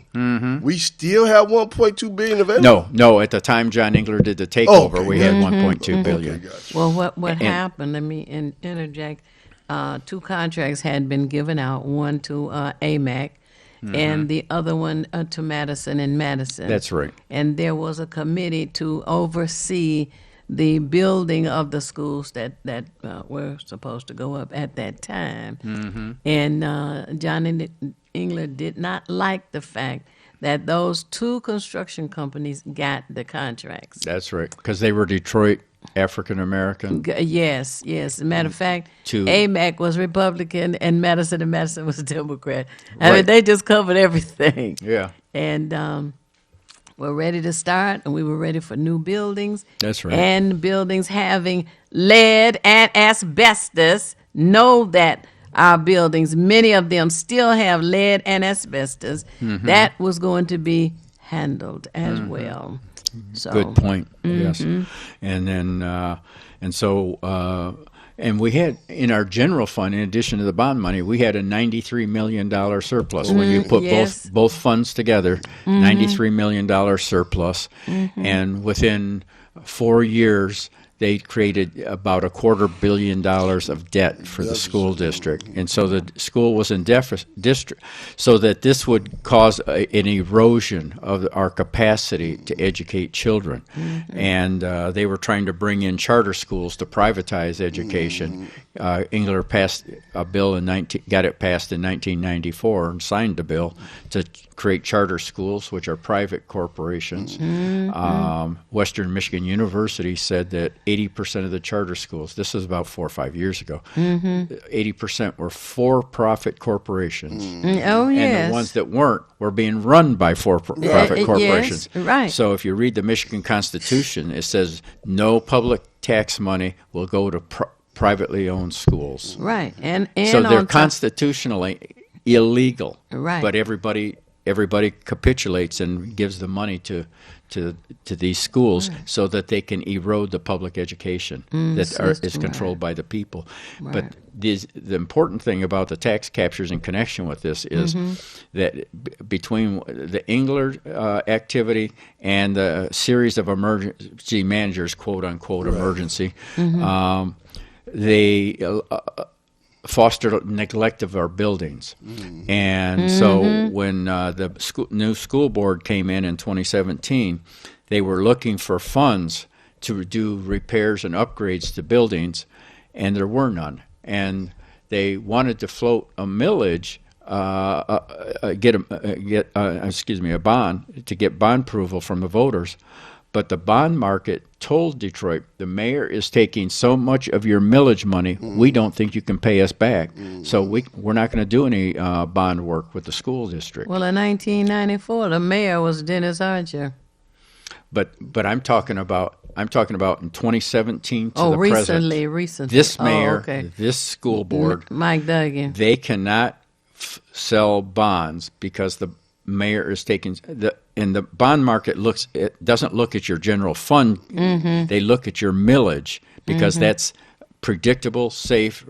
we still have $1.2 billion available? No. At the time John Engler did the takeover, we had $1.2 billion. Well, what happened? Let me interject. 2 contracts had been given out. One to AMAC. And the other one to Madison and Madison. That's right. And there was a committee to oversee the building of the schools that were supposed to go up at that time. And John Engler did not like the fact that those 2 construction companies got the contracts. That's right, because they were Detroit African American. Yes. As a matter of fact, AMAC was Republican and Madison was Democrat. I mean, they just covered everything. Yeah. And we're ready to start, and we were ready for new buildings. That's right. And buildings having lead and asbestos. Know that our buildings, many of them still have lead and asbestos. That was going to be handled as well. So, good point. Yes. And then and we had in our general fund, in addition to the bond money, we had a $93 million surplus. When you put both funds together, $93 million surplus. And within 4 years, they created about $250 million of debt for the school district. And so the school was in deficit, so that this would cause an erosion of our capacity to educate children. And they were trying to bring in charter schools to privatize education. Engler passed a bill got it passed in 1994 and signed the bill to create charter schools, which are private corporations. Western Michigan University said that 80% of the charter schools, this is about 4 or 5 years ago, 80% were for-profit corporations. Oh, yes. And the ones that weren't were being run by for-profit corporations. Yes, right. So if you read the Michigan Constitution, it says no public tax money will go to privately owned schools. Right. And so they're constitutionally illegal. Right. But everybody capitulates and gives the money to these schools so that they can erode the public education that is controlled by the people. Right. But the important thing about the tax captures in connection with this is that between the Engler activity and the series of emergency managers, quote unquote, emergency, they fostered neglect of our buildings. And so when the new school board came in 2017, they were looking for funds to do repairs and upgrades to buildings, and there were none. And they wanted to float a millage, a bond, to get bond approval from the voters. But the bond market told Detroit, the mayor is taking so much of your millage money, we don't think you can pay us back. So we're not going to do any bond work with the school district. Well, in 1994, the mayor was Dennis Archer. But I'm talking about in 2017 to the recently. present. This mayor, this school board, Mike Duggan, they cannot sell bonds because the mayor is taking and the bond market doesn't look at your general fund. They look at your millage because that's predictable, safe,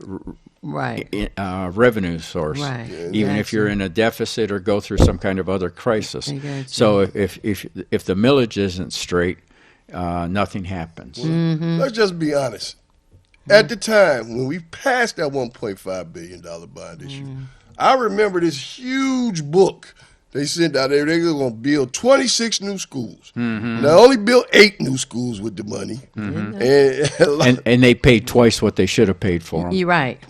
revenue source. Right. Even if you're in a deficit or go through some kind of other crisis. So if the millage isn't straight, nothing happens. Let's just be honest. At the time when we passed that $1.5 billion bond issue, I remember this huge book they sent out there. They were going to build 26 new schools. They only built 8 new schools with the money. And they paid twice what they should have paid for them. You're right.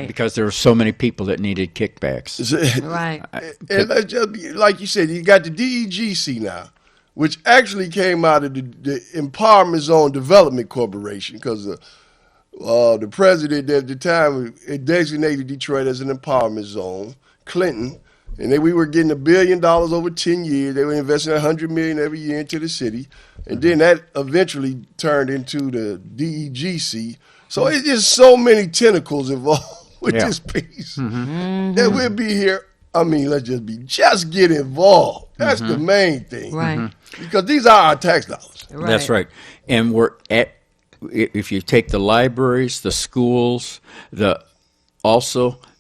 Because there were so many people that needed kickbacks. Right. And let's just be, like you said, you got the DEGC now, which actually came out of the Empowerment Zone Development Corporation, because the president at the time designated Detroit as an empowerment zone, Clinton. And we were getting $1 billion over 10 years. They were investing $100 million every year into the city. And then that eventually turned into the DEGC. So it's just so many tentacles involved with this piece. That we'll be here. I mean, just get involved. That's the main thing. Right. Because these are our tax dollars. That's right. And if you take the libraries, the schools,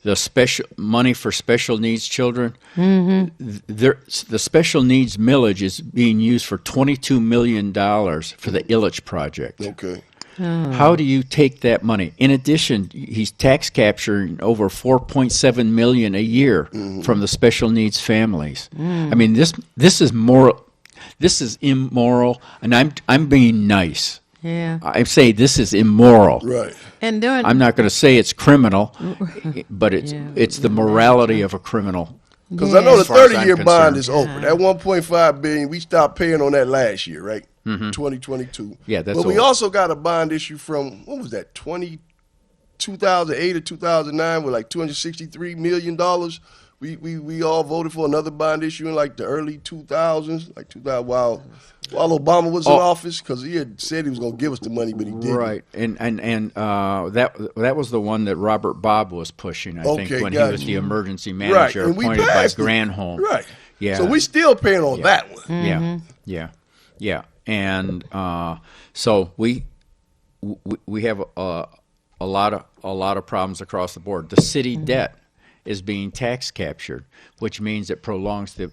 the special money for special needs children, the special needs millage is being used for $22 million for the Illich project. Okay. How do you take that money? In addition, he's tax capturing over $4.7 million a year from the special needs families. I mean, this is moral. This is immoral, and I'm being nice. Yeah. I say this is immoral. Right. And I'm not going to say it's criminal, but it's the morality of a criminal. Because I know the 30-year bond is open. That $1.5 billion, we stopped paying on that last year, right? 2022. Yeah, that's. But we also got a bond issue from, what was that, 2008 or 2009 with like $263 million. We all voted for another bond issue in like the early 2000s, like 2000, while Obama was in office, because he had said he was going to give us the money, but he didn't. Right, and that was the one that Robert Bobb was pushing, I think, when he was the emergency manager appointed by Granholm. Right. Yeah. So we still paying on that one. Yeah. And so we have a lot of problems across the board. The city debt is being tax captured, which means it prolongs the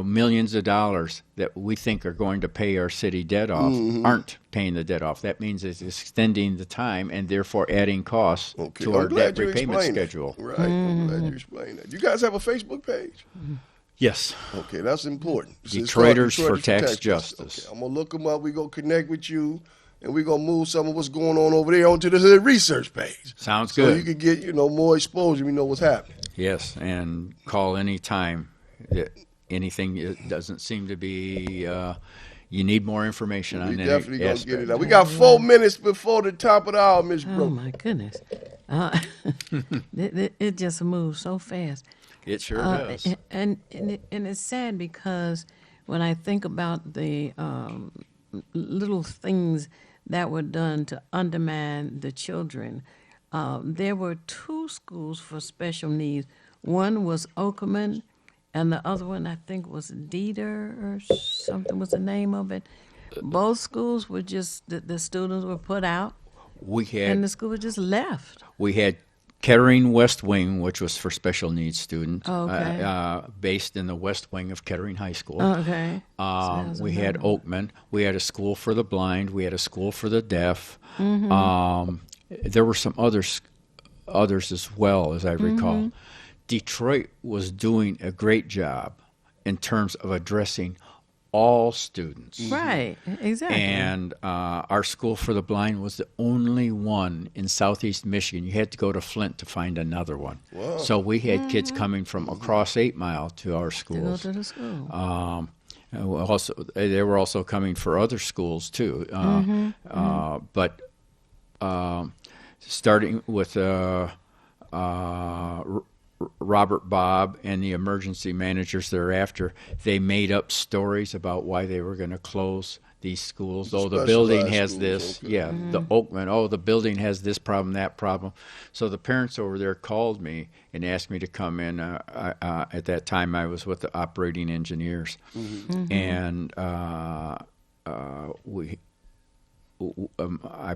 millions of dollars that we think are going to pay our city debt off aren't paying the debt off. That means it's extending the time and therefore adding costs to our debt repayment schedule. Right. I'm glad you explained that. You guys have a Facebook page? Yes. Okay, that's important. Detroiters for Tax Justice. Okay, I'm going to look them up. We're going to connect with you, and we're going to move some of what's going on over there onto the research page. Sounds so good. So you can get, more exposure. We know what's happening. Yes, and call any time that anything doesn't seem to be, you need more information on any definitely going to aspect. get it out. We got 4 minutes before the top of the hour, Ms. Brooks. Oh, my goodness. It just moves so fast. It sure does. And it's sad because when I think about the little things that were done to undermine the children, there were 2 schools for special needs. One was Okerman, and the other one I think was Dieter or something was the name of it. Both schools were just, the students were put out, and the school was just left. We had Kettering West Wing, which was for special needs students, based in the West Wing of Kettering High School. Okay. We had Oakman. We had a school for the blind. We had a school for the deaf. There were some others as well, as I recall. Detroit was doing a great job in terms of addressing all students. Right, exactly. And our school for the blind was the only one in southeast Michigan. You had to go to Flint to find another one. Wow. So we had kids coming from across 8 Mile to our schools. To go to the school. They were also coming for other schools too. But starting with Robert Bob and the emergency managers thereafter, they made up stories about why they were going to close these schools. Oh, the building has this. Okay. Yeah, the Oakman. Oh, the building has this problem, that problem. So the parents over there called me and asked me to come in. At that time, I was with the operating engineers. And I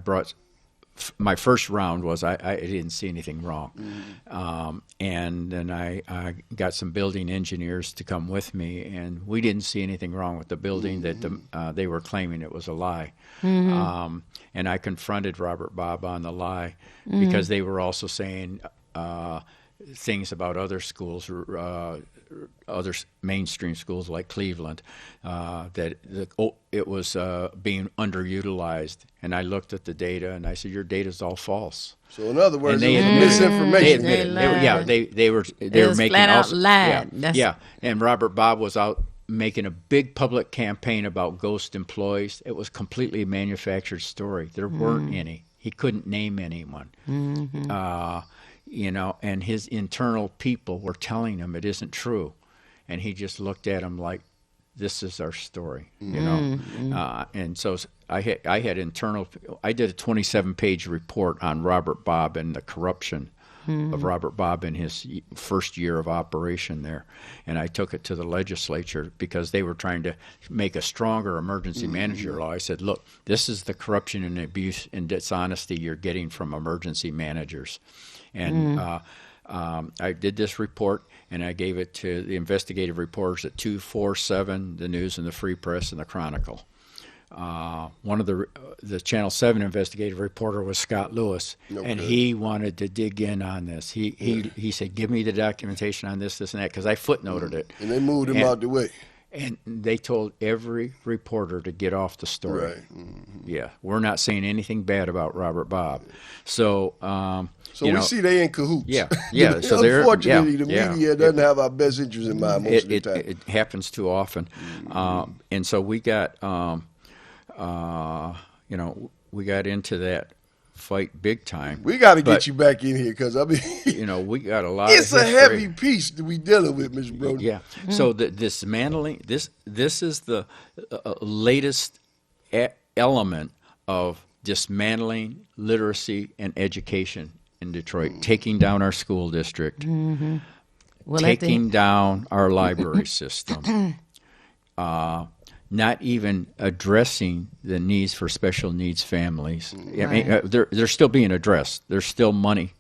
brought... My first round was I didn't see anything wrong. And then I got some building engineers to come with me, and we didn't see anything wrong with the building that they were claiming it was a lie. And I confronted Robert Bob on the lie because they were also saying things about other schools, other mainstream schools like Cleveland, that it was being underutilized. And I looked at the data and I said, "Your data's all false." So in other words, it was misinformation. They were making flat out lied. Yeah, and Robert Bob was out making a big public campaign about ghost employees. It was completely a manufactured story. There weren't any. He couldn't name anyone. And his internal people were telling him it isn't true, and he just looked at him like, "This is our story," And so I had internal. I did a 27-page report on Robert Bob and the corruption of Robert Bob in his first year of operation there, and I took it to the legislature because they were trying to make a stronger emergency manager law. I said, "Look, this is the corruption and abuse and dishonesty you're getting from emergency managers." And I did this report, and I gave it to the investigative reporters at 247, the News and the Free Press and the Chronicle. One of the Channel 7 investigative reporter was Scott Lewis, and he wanted to dig in on this. He said, "Give me the documentation on this, and that," because I footnoted it. And they moved him out the way. And they told every reporter to get off the story. Right. Yeah, we're not saying anything bad about Robert Bob. So, we see they in cahoots. Yeah. So unfortunately, the media doesn't have our best interests in mind most of the time. It happens too often, and so we got, we got into that fight big time. We got to get you back in here because we got a lot. It's a heavy piece that we dealing with, Mr. Brody. Yeah. So the dismantling this is the latest element of dismantling literacy and education in Detroit, taking down our school district, taking down our library system. Not even addressing the needs for special needs families. I mean, they're still being addressed. There's still money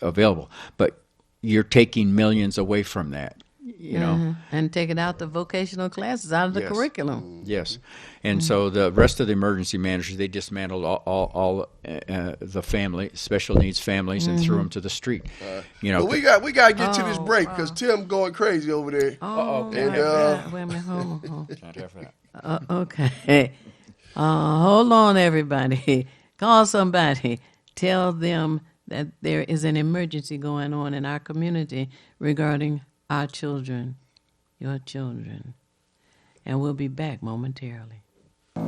available. But, you're taking millions away from that. You know, and taking out the vocational classes out of the curriculum. Yes, and so the rest of the emergency managers, they dismantled all the family, special needs families, and threw them to the street. You know, but we got to get to this break because Tim going crazy over there. Wait a minute, hold on. Okay. Hold on, everybody. Call somebody. Tell them that there is an emergency going on in our community regarding our children, your children. And we'll be back momentarily.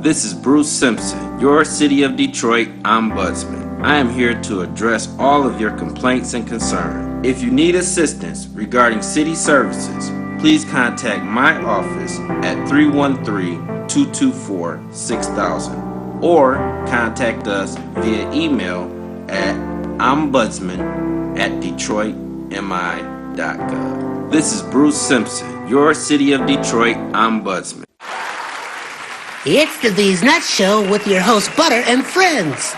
This is Bruce Simpson, your City of Detroit ombudsman. I am here to address all of your complaints and concerns. If you need assistance regarding city services, please contact my office at 313-224-6000 or contact us via email at ombudsman@detroitmi.gov. This is Bruce Simpson, your City of Detroit ombudsman. It's the These Nuts Show with your host, Butter and friends.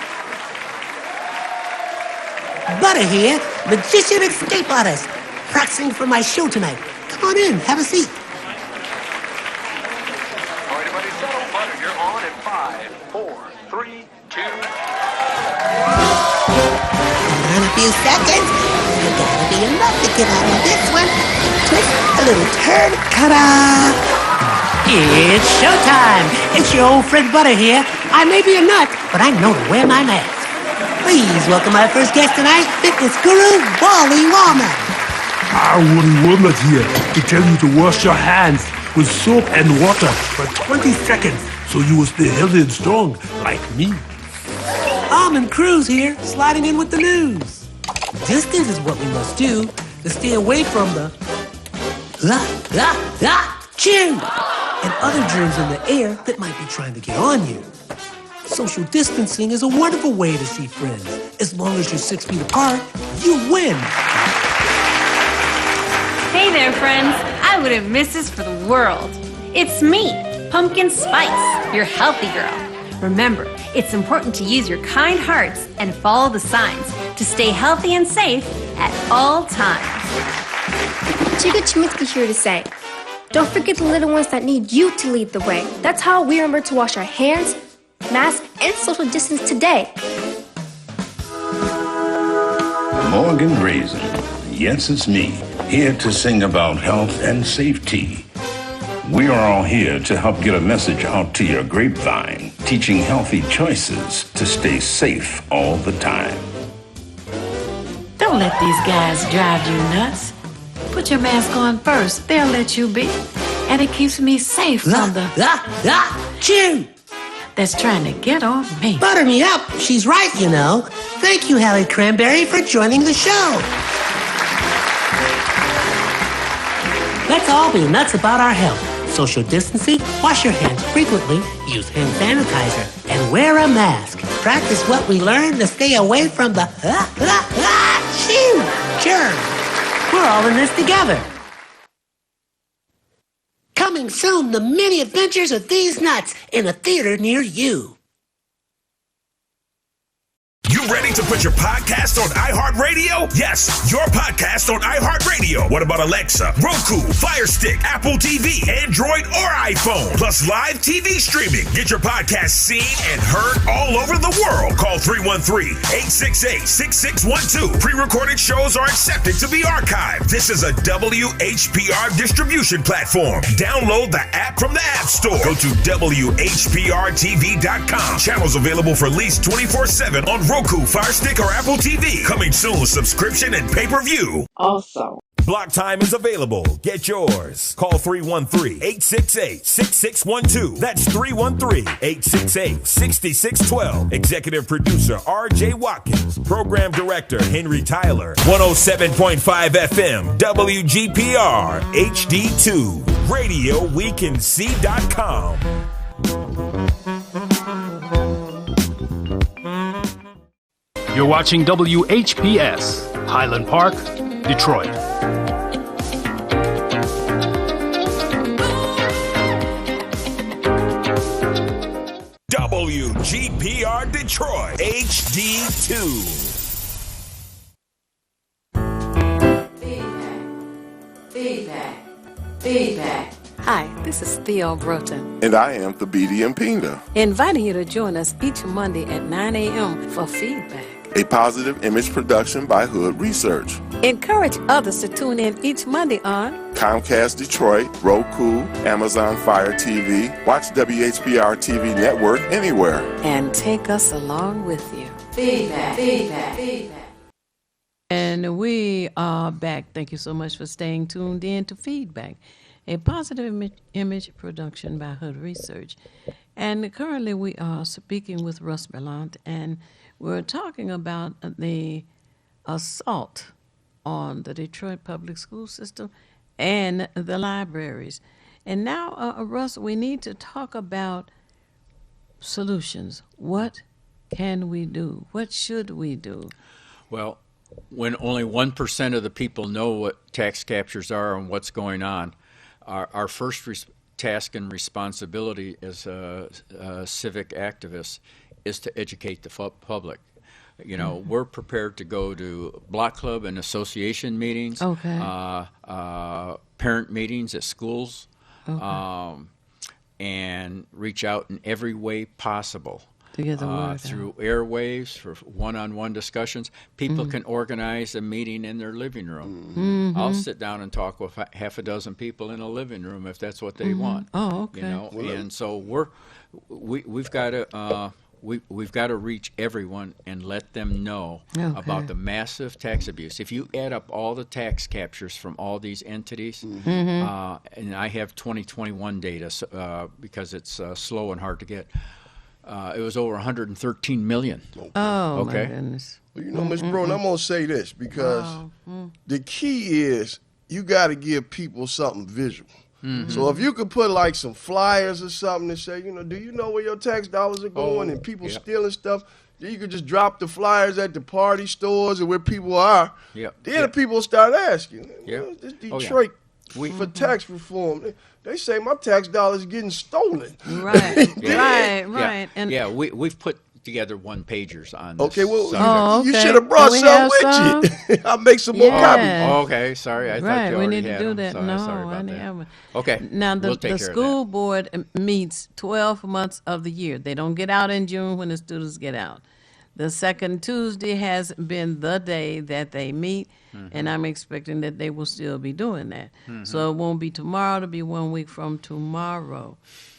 Butter here, magician escape artist, practicing for my show tonight. Come on in, have a seat. All right, everybody settle. Butter, you're on in 5, 4, 3, 2. In a few seconds, there gotta be enough to get out of this one. Twist a little turn, ta-da! It's showtime! It's your old friend Butter here. I may be a nut, but I know to wear my mask. Please welcome my first guest tonight, fitness guru, Wally Wallman. Wally Woodland here to tell you to wash your hands with soap and water for 20 seconds so you will stay healthy and strong like me. Almond Cruz here, sliding in with the news. Distance is what we must do to stay away from the chew and other germs in the air that might be trying to get on you. Social distancing is a wonderful way to see friends. As long as you're 6 feet apart, you win. Hey there, friends. I wouldn't miss this for the world. It's me, Pumpkin Spice, your healthy girl. Remember, it's important to use your kind hearts and follow the signs to stay healthy and safe at all times. Chica Chiminsky here to say, don't forget the little ones that need you to lead the way. That's how we remember to wash our hands, mask, and social distance today. Morgan Raisin. Yes, it's me, here to sing about health and safety. We are all here to help get a message out to your grapevine, teaching healthy choices to stay safe all the time. Don't let these guys drive you nuts. Put your mask on first. They'll let you be. And it keeps me safe from the chew that's trying to get on me. Butter me up. She's right, you know. Thank you, Hallie Cranberry, for joining the show. Let's all be nuts about our health. Social distancing, wash your hands frequently, use hand sanitizer, and wear a mask. Practice what we learned to stay away from the germs. We're all in this together. Coming soon, the many adventures of these nuts in a theater near you. You ready to put your podcast on iHeartRadio? Yes, your podcast on iHeartRadio. What about Alexa, Roku, Fire Stick, Apple TV, Android, or iPhone? Plus live TV streaming. Get your podcast seen and heard all over the world. Call 313-868-6612. Pre-recorded shows are accepted to be archived. This is a WHPR distribution platform. Download the app from the App Store. Go to WHPRTV.com. Channels available for lease 24/7 on Roku, Fire Stick, or Apple TV. Coming soon, subscription and pay-per-view. Also, Block time is available. Get yours. Call 313-868-6612. That's 313-868-6612. Executive producer R.J. Watkins. Program director Henry Tyler. 107.5 FM WGPR HD2. RadioWeCanSee.com. You're watching WHPS, Highland Park, Detroit. WGPR Detroit HD2. feedback, feedback. Hi, this is Theo Broughton, And I am Thabiti Mpinga, inviting you to join us each Monday at 9 a.m. for feedback. a positive image production by Hood Research. Encourage others to tune in each Monday on Comcast Detroit, Roku, Amazon Fire TV, watch WHPR TV Network anywhere. and take us along with you. Feedback, feedback, feedback. And we are back. Thank you so much for staying tuned in to Feedback, a positive image production by Hood Research. And currently we are speaking with Russ Bellant, and we're talking about the assault on the Detroit public school system and the libraries. And now, Russ, we need to talk about solutions. What can we do? What should we do? Well, when only 1% of the people know what tax captures are and what's going on, our first task and responsibility as civic activists is to educate the public. You know, we're prepared to go to block club and association meetings, parent meetings at schools, and reach out in every way possible. To get the word through airwaves, for one-on-one discussions. People can organize a meeting in their living room. I'll sit down and talk with half a dozen people in a living room if that's what they want. Oh, okay. You know, and so we've got to we've got to reach everyone and let them know about the massive tax abuse. If you add up all the tax captures from all these entities, and I have 2021 data because it's slow and hard to get. It was over 113 million. Oh, okay. my goodness. Well, you know, Ms. Brown, I'm going to say this because the key is you got to give people something visual. So if you could put like some flyers or something and say, you know, do you know where your tax dollars are going and people stealing stuff, then you could just drop the flyers at the party stores and where people are. Then the people start asking, this Detroit for tax reform. They say my tax dollars getting stolen. Right, right. And we've put together one-pagers on this. Okay, well, you should have brought some with you. I'll make some more copies. Okay, sorry. I thought you we already need to had do them. that. Sorry, No, sorry I about didn't that. have one. Okay, Now, we'll take the care of school board meets 12 months of the year. They don't get out in June when the students get out. The second Tuesday has been the day that they meet, and I'm expecting that they will still be doing that. So it won't be tomorrow, it'll be 1 week from tomorrow.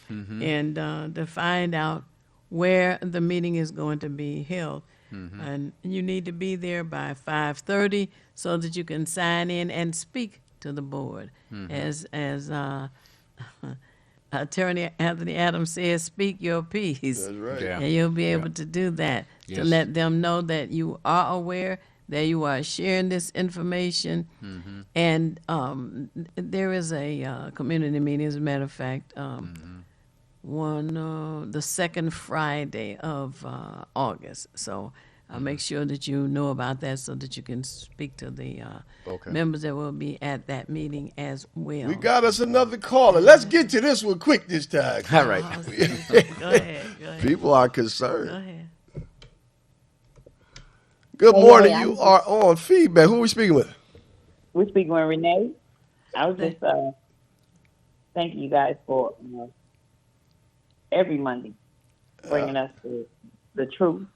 And to find out where the meeting is going to be held. And you need to be there by 5:30 so that you can sign in and speak to the board. As Attorney Anthony Adams says, speak your piece. That's right. And you'll be able to do that, to let them know that you are aware, that you are sharing this information. And there is a community meeting, as a matter of fact, the second Friday of August. So make sure that you know about that so that you can speak to the members that will be at that meeting as well. We got us another caller. Let's get to this one quick this time. All right. Go ahead. People are concerned. Go ahead. Good morning. You are on Feedback. Who are we speaking with? We're speaking with Renee. I was just thanking you guys for every Monday bringing us the truth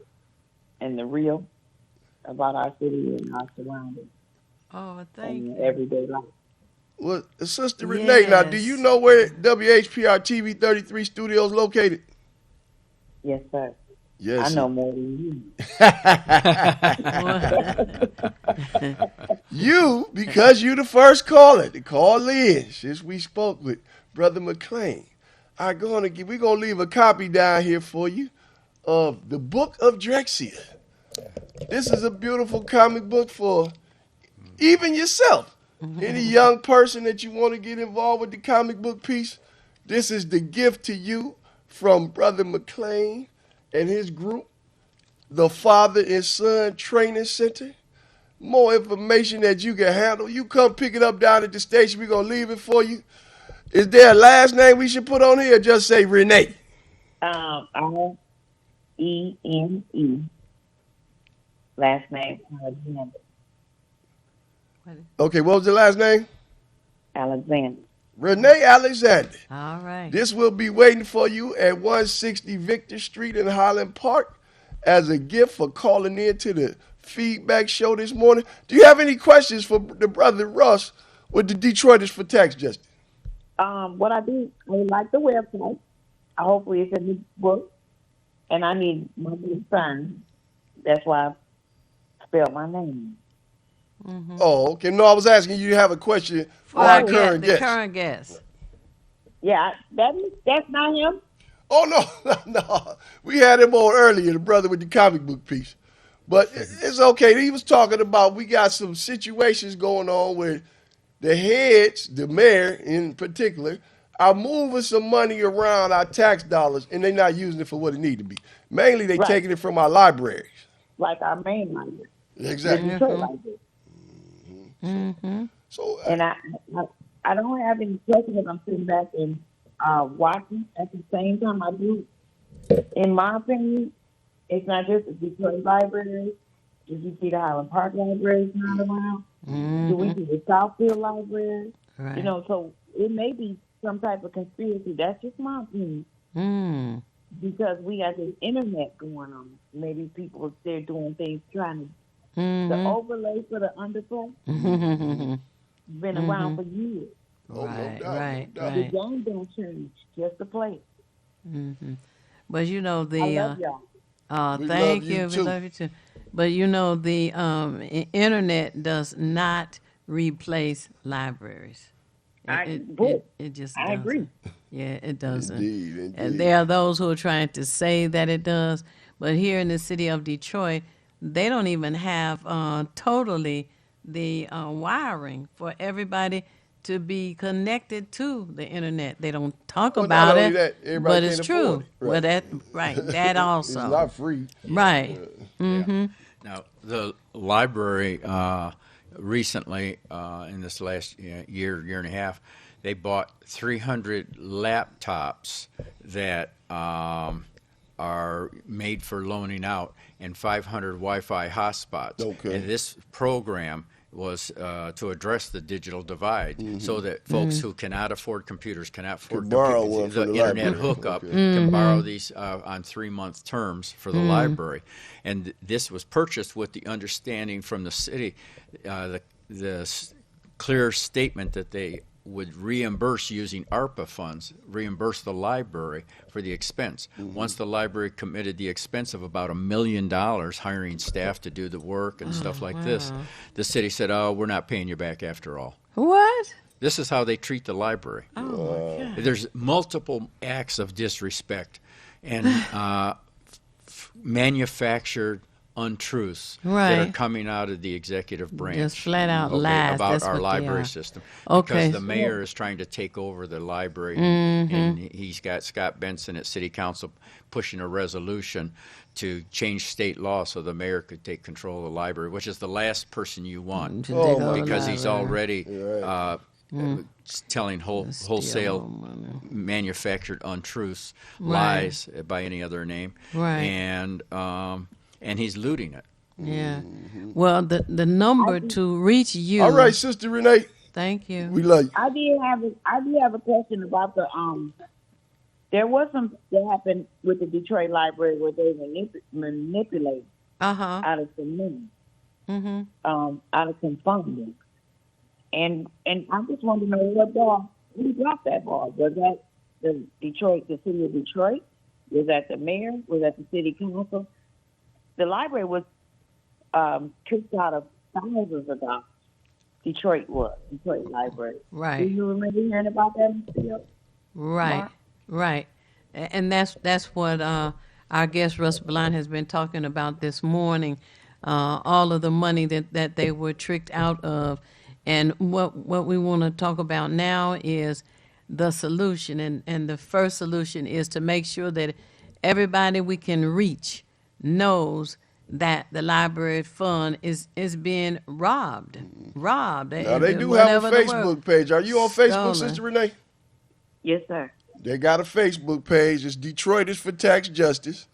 and the real about our city and our surroundings. Oh, thank you. Everyday life. Well, Sister Renee, now, do you know where WHPR TV 33 studios located? Yes, sir. Yes. I know more than you. You, because you the first caller to call in since we spoke with Brother McClain, we're gonna leave a copy down here for you of the Book of Drexia. This is a beautiful comic book for even yourself. Any young person that you want to get involved with the comic book piece, this is the gift to you from Brother McClain and his group, the Father and Son Training Center. More information that you can handle. You come pick it up down at the station. We're going to leave it for you. Is there a last name we should put on here or just say Renee? R-E-N-E. Last name, Alexander. Okay, what was the last name? Alexander. Renee Alexander. All right. This will be waiting for you at 160 Victor Street in Highland Park as a gift for calling in to the feedback show this morning. Do you have any questions for the brother Russ with the Detroiters for Tax Justice? What I do, I like the website. Hopefully it's in the book. And I need my big son. That's why I spelled my name. Mm-hmm. Oh, okay. No, I was asking you to have a question for our current guest. The current guest. Yeah, that's not him. Oh, no, no. We had him on earlier, the brother with the comic book piece. But it's okay. He was talking about we got some situations going on where the heads, the mayor in particular, are moving some money around our tax dollars, and they're not using it for what it need to be. Mainly, they're taking it from our libraries. Like our main library. Exactly. The Detroit library. Mm-hmm. So, and I don't have any questions if I'm sitting back and watching. At the same time, I do, in my opinion, it's not just the Detroit library. Did you see the Highland Park library is not around? Mm-hmm. Do we see the Southfield library? Right. You know, so it may be some type of conspiracy. That's just my opinion. Mm. Because we got this internet going on. Maybe people are there doing things, trying to the overlay for the underplay. Been around for years. Right, right, The right. game don't change, just the play. Mm-hmm. But you know the. I love y'all. We Thank love you you. We too. love you too. But you know the internet does not replace libraries. It just I agree. doesn't. Yeah, it doesn't. Indeed. And there are those who are trying to say that it does, but here in the city of Detroit, they don't even have totally the wiring for everybody to be connected to the internet. They don't talk Well, about not it, only that, everybody but it's can't true. afford it. Well, that also. It's not free. Right. Mm-hmm. Now, the library recently, in this last year and a half, they bought 300 laptops that are made for loaning out and 500 Wi-Fi hotspots. Okay. And this program was to address the digital divide so that folks who cannot afford computers, cannot afford borrow one the from the internet library. hookup, Okay. can borrow these on 3-month terms for the library. And this was purchased with the understanding from the city, the clear statement that they would reimburse using ARPA funds, reimburse the library for the expense. Once the library committed the expense of about $1 million hiring staff to do the work and stuff like this, the city said, oh, we're not paying you back after all. What? This is how they treat the library. Oh, my God. There's multiple acts of disrespect and manufactured untruths that are Right. coming out of the executive branch. Just flat out lies. About That's our what they library are. system. Okay. Because the mayor is trying to take over the library, Mhm. and he's got Scott Benson at City Council pushing a resolution to change state law so the mayor could take control of the library, which is the last person you want To take over the because he's library. already telling wholesale Steal manufactured untruths, Right. lies by any other name, Right. and he's looting it. Yeah. Well, the number to reach you. All right, Sister Renee. Thank you. We love you. I did have a question about the there was some that happened with the Detroit Library where they manipulate out of some money, out of some funding, and I just want to know who dropped that ball? Was that the city of Detroit? Was that the mayor? Was that the city council? The library was kicked out of thousands of dollars. Detroit Library. Right. Do you remember hearing about that, Mr. Hill? Right, Mark? right, and that's what our guest Russ Blount has been talking about this morning. All of the money that they were tricked out of, and what we want to talk about now is the solution, and the first solution is to make sure that everybody we can reach knows that the library fund is being robbed. Now, they do have a Facebook page. Are you on Facebook, Sister Renee? Yes, sir. They got a Facebook page. It's Detroit is for Tax Justice.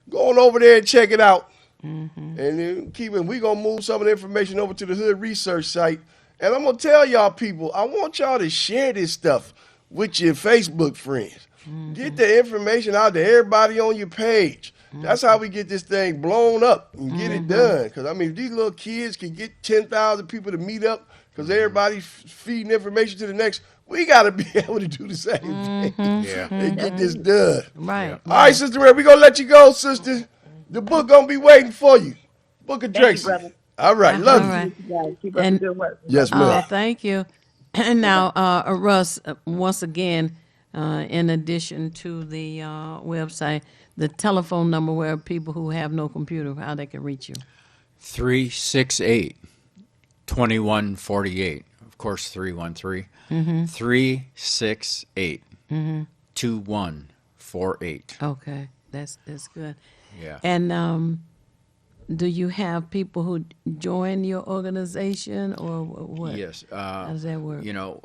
Go on over there and check it out. And then we're going to move some of the information over to the Hood Research site And I'm going to tell y'all people, I want y'all to share this stuff with your Facebook friends. Get the information out to everybody on your page. That's how we get this thing blown up and get it done. Because, I mean, if these little kids can get 10,000 people to meet up because everybody's feeding information to the next, we got to be able to do the same thing and get this done. Right. All right, Sister Red, we're going to let you go, sister. The book going to be waiting for you. Book of Tracy. brother. All right, love All you. right. You guys keep up the good work. Yes, ma'am. Thank you. And now, Russ, once again, in addition to the website, the telephone number where people who have no computer, how they can reach you. 368-2148. Of course, 313. 368-2148. Okay, that's good. Yeah. And do you have people who join your organization or what? Yes. How does that work? You know,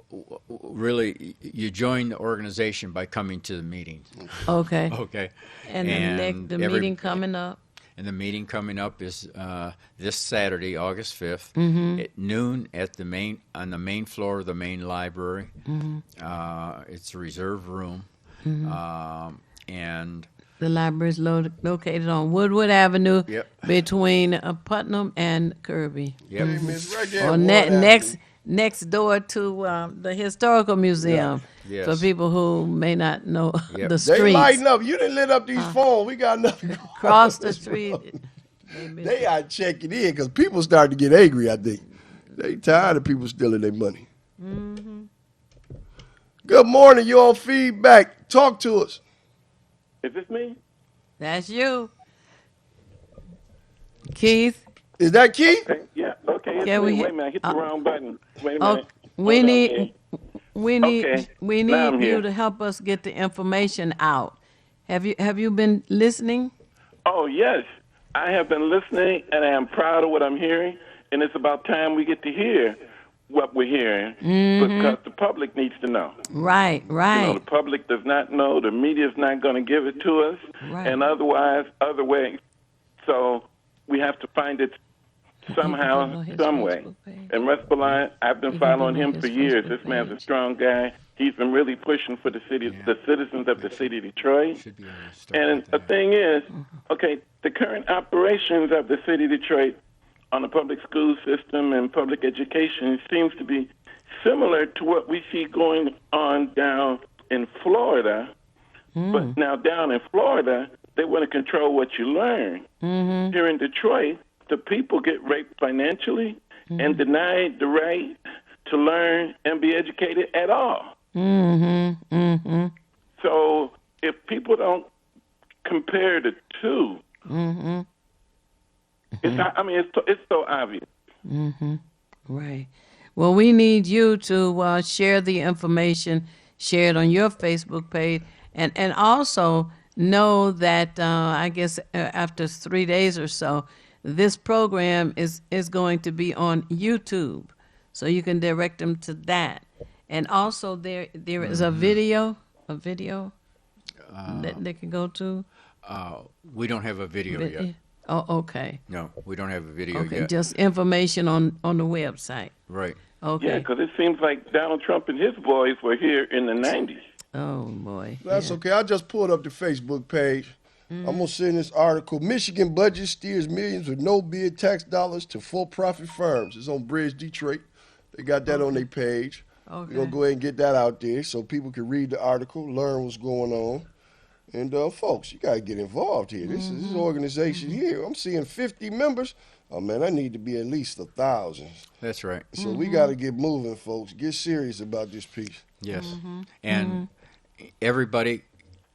really, you join the organization by coming to the meetings. Okay. Okay. And the meeting coming up? And the meeting coming up is this Saturday, August 5th, at noon at the main floor of the main library. It's a reserved room, and the library is located on Woodward Avenue between Putnam and Kirby. Yep. Right there, Or next door to the Historical Museum. Yes. For people who may not know the They streets. lighting up. You didn't lit up these phones. We got nothing going on. Cross the street. They are checking in because people starting to get angry, I think. They tired of people stealing their money. Good morning. You on feedback. Talk to us. Is this me? That's you. Keith? Is that Keith? Okay. Yeah, okay. It's Yeah, me. we Wait a minute. I hit the wrong button. Wait a Oh, minute. we Hold on need here. we need Okay. we Now need I'm you here. to help us get the information out. Have you been listening? Oh, yes. I have been listening, and I am proud of what I'm hearing, and it's about time we get to hear what we're hearing because the public needs to know. Right, right. You know, the public does not know. The media's not going to give it to us, Right. and other ways. So we have to find it somehow, some way. And Russ Ballard, I've been following him for years. This man's a strong guy. He's been really pushing for the citizens of the city of Detroit. And the thing is, okay, the current operations of the city of Detroit on the public school system and public education seems to be similar to what we see going on down in Florida. But now down in Florida, they want to control what you learn. Here in Detroit, the people get raped financially and denied the right to learn and be educated at all. So if people don't compare the two, it's so obvious. Right. Well, we need you to share the information, share it on your Facebook page, and also know that I guess after 3 days or so, this program is going to be on YouTube, so you can direct them to that. And also there is a video that they can go to. We don't have a video yet. Oh, okay. No, we don't have a video Okay, yet. just information on the website. Right. Okay. Yeah, because it seems like Donald Trump and his boys were here in the 90s. Oh, boy. That's okay. I just pulled up the Facebook page. I'm going to send this article. Michigan budget steers millions with no bid tax dollars to for-profit firms. It's on Bridge Detroit. They got that on their page. Okay. We're going to go ahead and get that out there so people can read the article, learn what's going on. And, folks, you got to get involved here. This is an organization here. I'm seeing 50 members. Oh, man, I need to be at least 1,000. That's right. So we got to get moving, folks. Get serious about this piece. Yes. And everybody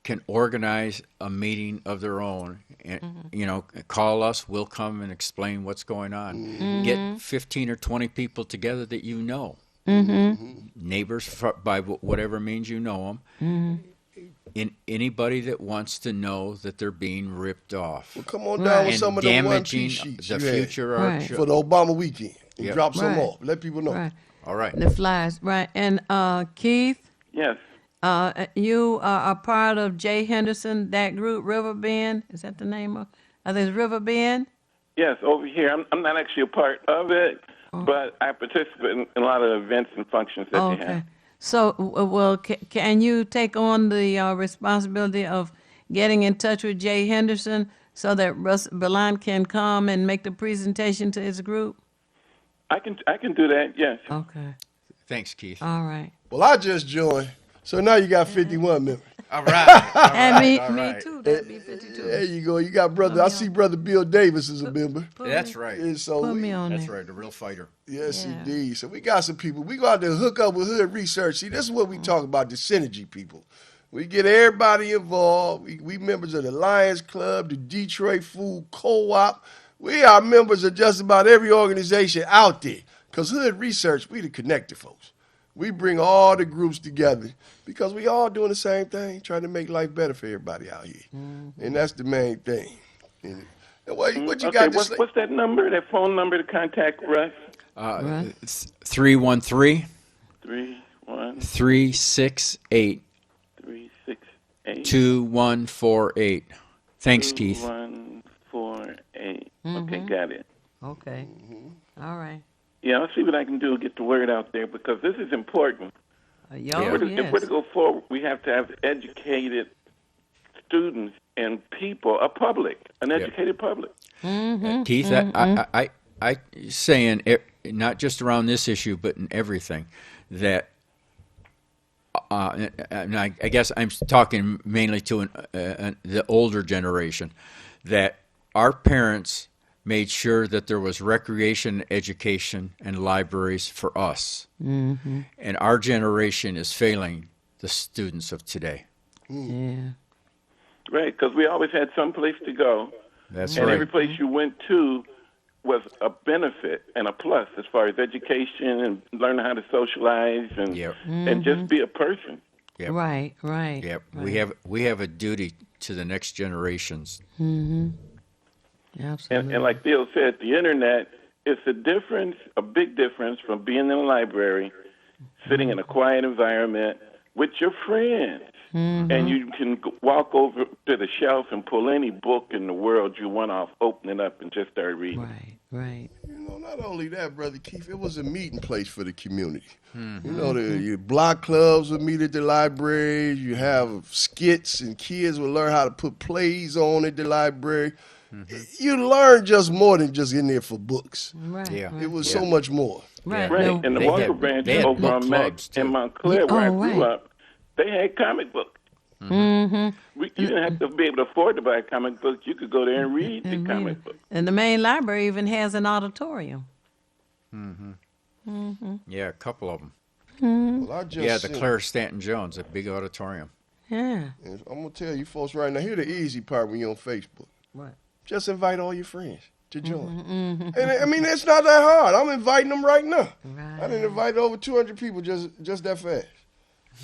can organize a meeting of their own. And, call us. We'll come and explain what's going on. Get 15 or 20 people together that you know. Neighbors, by whatever means you know them. In anybody that wants to know that they're being ripped off. Well, come on down with some of the damaging sheets the you had future of our for the Obama weekend. Yep. Drop some Right. off. Let people know. Right. All right. The flyers, right. And Keith? Yes. You are a part of Jay Henderson, that group, Riverbend. Is that the name of? I think it's Riverbend. Yes, over here. I'm not actually a part of it. but I participate in a lot of events and functions that they have. So, can you take on the responsibility of getting in touch with Jay Henderson so that Russ Bellant can come and make the presentation to his group? I can do that, yes. Okay. Thanks, Keith. All right. Well, I just joined, so now you got 51 members. All right. And me too. That'd be 52. There you go. You got brother. I see brother Bill Davis is a member. That's right. And so Put me on That's there. right, the real fighter. Yes, indeed. So we got some people. We go out there hook up with Hood Research. See, this is what we talk about, the synergy people. We get everybody involved. We members of the Lions Club, the Detroit Food Co-op. We are members of just about every organization out there. Because Hood Research, we the connected folks. We bring all the groups together because we all doing the same thing, trying to make life better for everybody out here. And that's the main thing. And what you got to say? What's that number, that phone number to contact Russ? 313 368 368 2148. Thanks, Keith. 2148. Okay, got it. Okay. All right. Yeah, I'll see what I can do to get the word out there because this is important. If we're to go forward, we have to have educated students and people, a public, an educated public. Keith, I saying not just around this issue, but in everything, that and I guess I'm talking mainly to the older generation, that our parents made sure that there was recreation, education, and libraries for us. And our generation is failing the students of today. Yeah. Right, because we always had some place to go. That's and right. every place you went to was a benefit and a plus as far as education and learning how to socialize and just be a person. Yep. Right. Yep. Right. We have a duty to the next generations. Absolutely. And like Bill said, the internet is a big difference from being in a library, sitting in a quiet environment with your friends. And you can walk over to the shelf and pull any book in the world you want off, open it up, and just start reading. Right. You know, not only that, Brother Keith, it was a meeting place for the community. You know, your block clubs would meet at the libraries. You have skits, and kids would learn how to put plays on at the library. You learn just more than just in there for books. Right. Yeah. It was so much more. Right. Right. And the Walker Branch over on Mac in Montclair, where I grew up, they had comic books. You didn't have to be able to afford to buy a comic book. You could go there and read the comic book. And the main library even has an auditorium. Yeah, a couple of them. Well, I just the seen- Claire Stanton Jones, a big auditorium. Yeah. And I'm going to tell you folks right now, here's the easy part when you're on Facebook. What? Just invite all your friends to join. And I mean, it's not that hard. I'm inviting them right now. I done invited over 200 people just that fast.